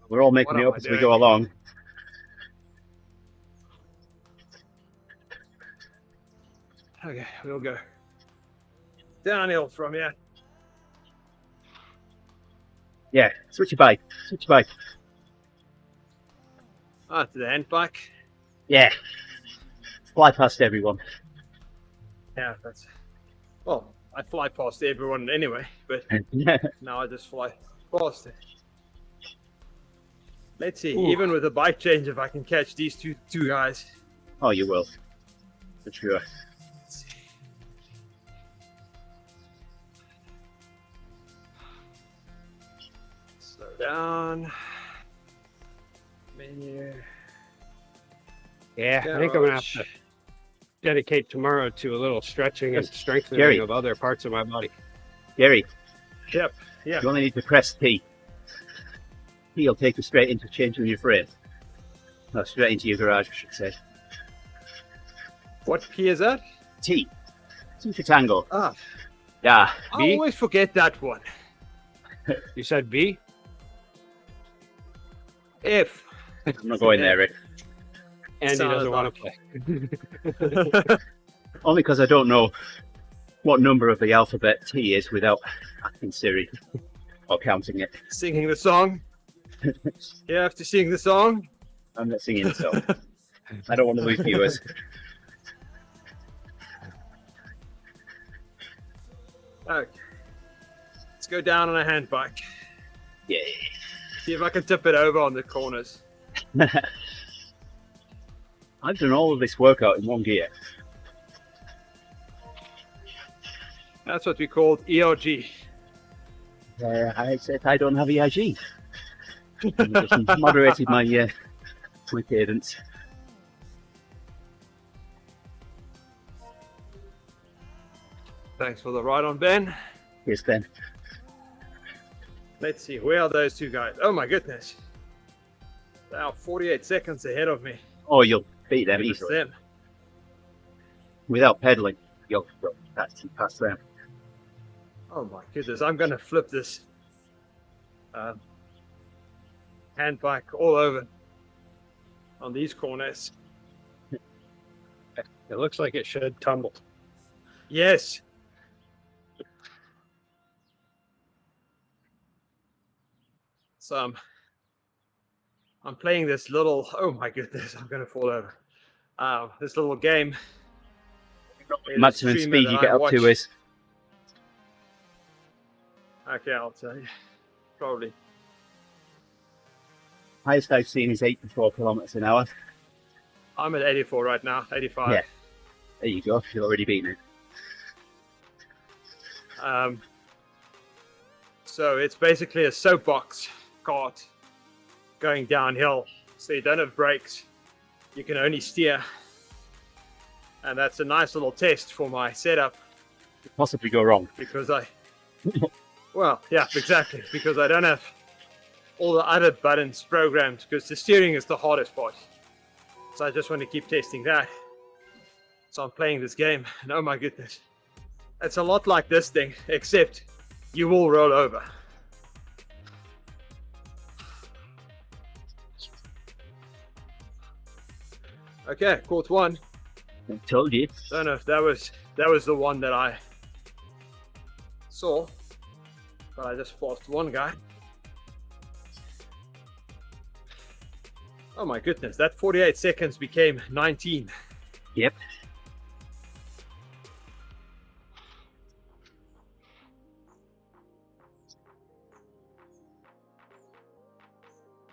We're all making What it am up I as we doing? go along. Okay, we'll go downhill from here. Yeah, switch your bike. Switch your bike. Ah, to the hand bike. Yeah. Fly past everyone. Yeah, that's. Well, I fly past everyone anyway, but now I just fly past it. Let's see, Ooh. even with a bike change, if I can catch these two guys. Oh, you will. For sure. Let's see. Slow down. Menu. Yeah, I think I'm gonna have Garage. to dedicate tomorrow to a little stretching and Yes, strengthening Gerrie. of other parts of my body. Gerrie, Yep. Yeah. you only need to press T. T will take you straight into changing your frame. No, straight into your garage, I should say. What key is that? T. T for tango. Ah, Yeah. I B? always forget that one. You said B? F. I'm not going there, Rick. Andy Sounded doesn't want like- to play. Only because I don't know what number of the alphabet T is without asking Siri or counting it. Singing the song. You have to sing the song. I'm not singing, so I don't want to lose viewers. Okay. Let's go down on a hand bike. Yeah. See if I can tip it over on the corners. I've done all of this workout in one gear. That's what we called ERG. I said I don't have EIG. I just moderated my cadence. Thanks for the ride on, Ben. Yes, Ben. Let's see, where are those two guys? Oh my goodness. They are 48 seconds ahead of me. Oh, you'll beat them It was easily. them. Without pedaling, you'll pass them. Oh my goodness, I'm going to flip this hand bike all over on these corners. It looks like it should tumble. Yes. So I'm playing this little, oh my goodness, I'm going to fall over. This little game. There's a Maximum streamer speed that you I get up watch. to is Okay, I'll tell you. Probably. highest I've seen is 84 kilometers an hour. I'm at 84 right now, 85. Yeah. There you go. You've already been it. So it's basically a soapbox cart going downhill. So you don't have brakes. You can only steer. And that's a nice little test for my setup Could possibly go wrong. because well, yeah, exactly. Because I don't have all the other buttons programmed because the steering is the hardest part. So I just want to keep testing that. So I'm playing this game and oh my goodness. It's a lot like this thing, except you will roll over. Okay, caught one. I told you. Don't know if that was the one that I saw, but I just lost one guy. Oh my goodness, that 48 seconds became 19. Yep.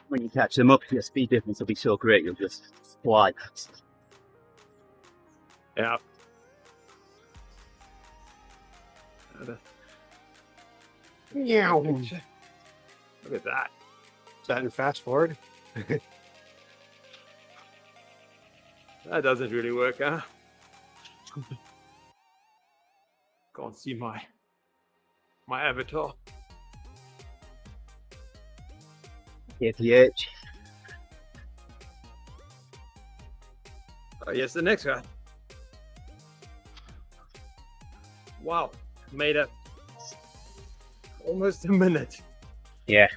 When you catch them up, your speed difference will be so great, you'll just fly. Yeah. Yeah. Look at that. Is that in fast forward? That doesn't really work, huh? Can't see my avatar. KPH. Oh, yes, the next guy. Wow, made up almost a minute. Yeah.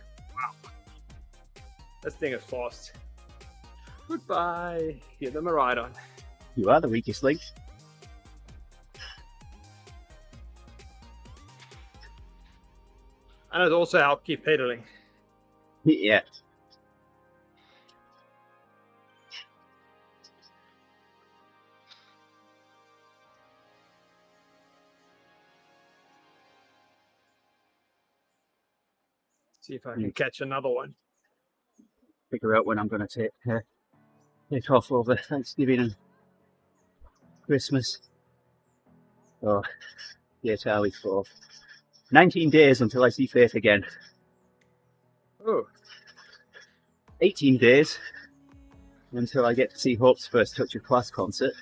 This thing is fast. Goodbye. Give them a ride on. You are the weakest link. And it also helped keep pedaling. Yeah. See if I can catch another one. Figure out when I'm going to take off over Thanksgiving and Christmas. Oh, yes, how we for 19 days until I see Faith again. Oh, 18 days until I get to see Hope's first Touch of Class concert.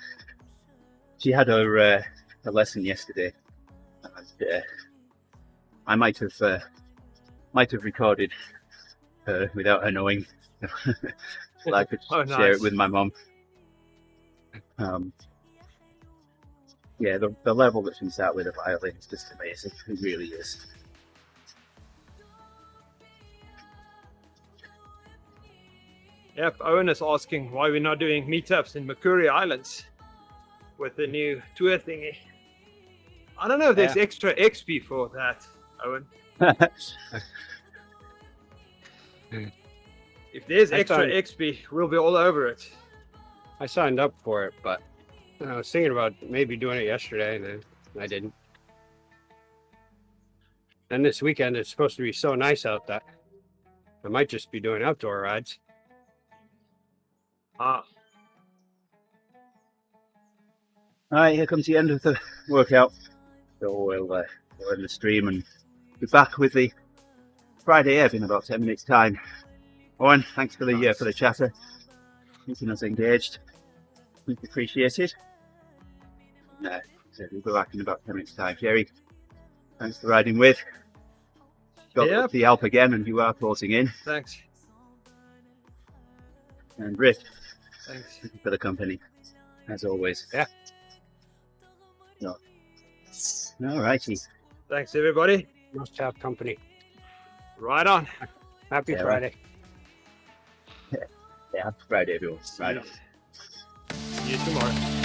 She had her lesson yesterday, and I might have recorded her without her knowing. So I could Oh, share nice. it with my mum. Yeah, the level that she's at with the violin is just amazing. It really is. Yep, Owen is asking why we're not doing meetups in Makuri Islands with the new tour thingy. I don't know if there's extra XP for that, Owen. If there's extra XP, we'll be all over it. I signed up for it, but I was thinking about maybe doing it yesterday, and then I didn't. And this weekend it's supposed to be so nice out that I might just be doing outdoor rides. Ah, Alright, here comes the end of the workout. So we'll end the stream and be back with the Friday Ev in about 10 minutes time. Owen, thanks for the chatter. Keeping us engaged. Much appreciated. So we'll be back in about 10 minutes time. Gerrie, thanks for riding with. Got Yep. the Alp again and you are closing in. thanks. And Rick, Thanks. thank you for the company, as always. Yeah. So, alrighty. Thanks, everybody. Must have company. Right on. Happy Yeah, Friday. Yeah, happy Friday, everyone. Right on. See you tomorrow.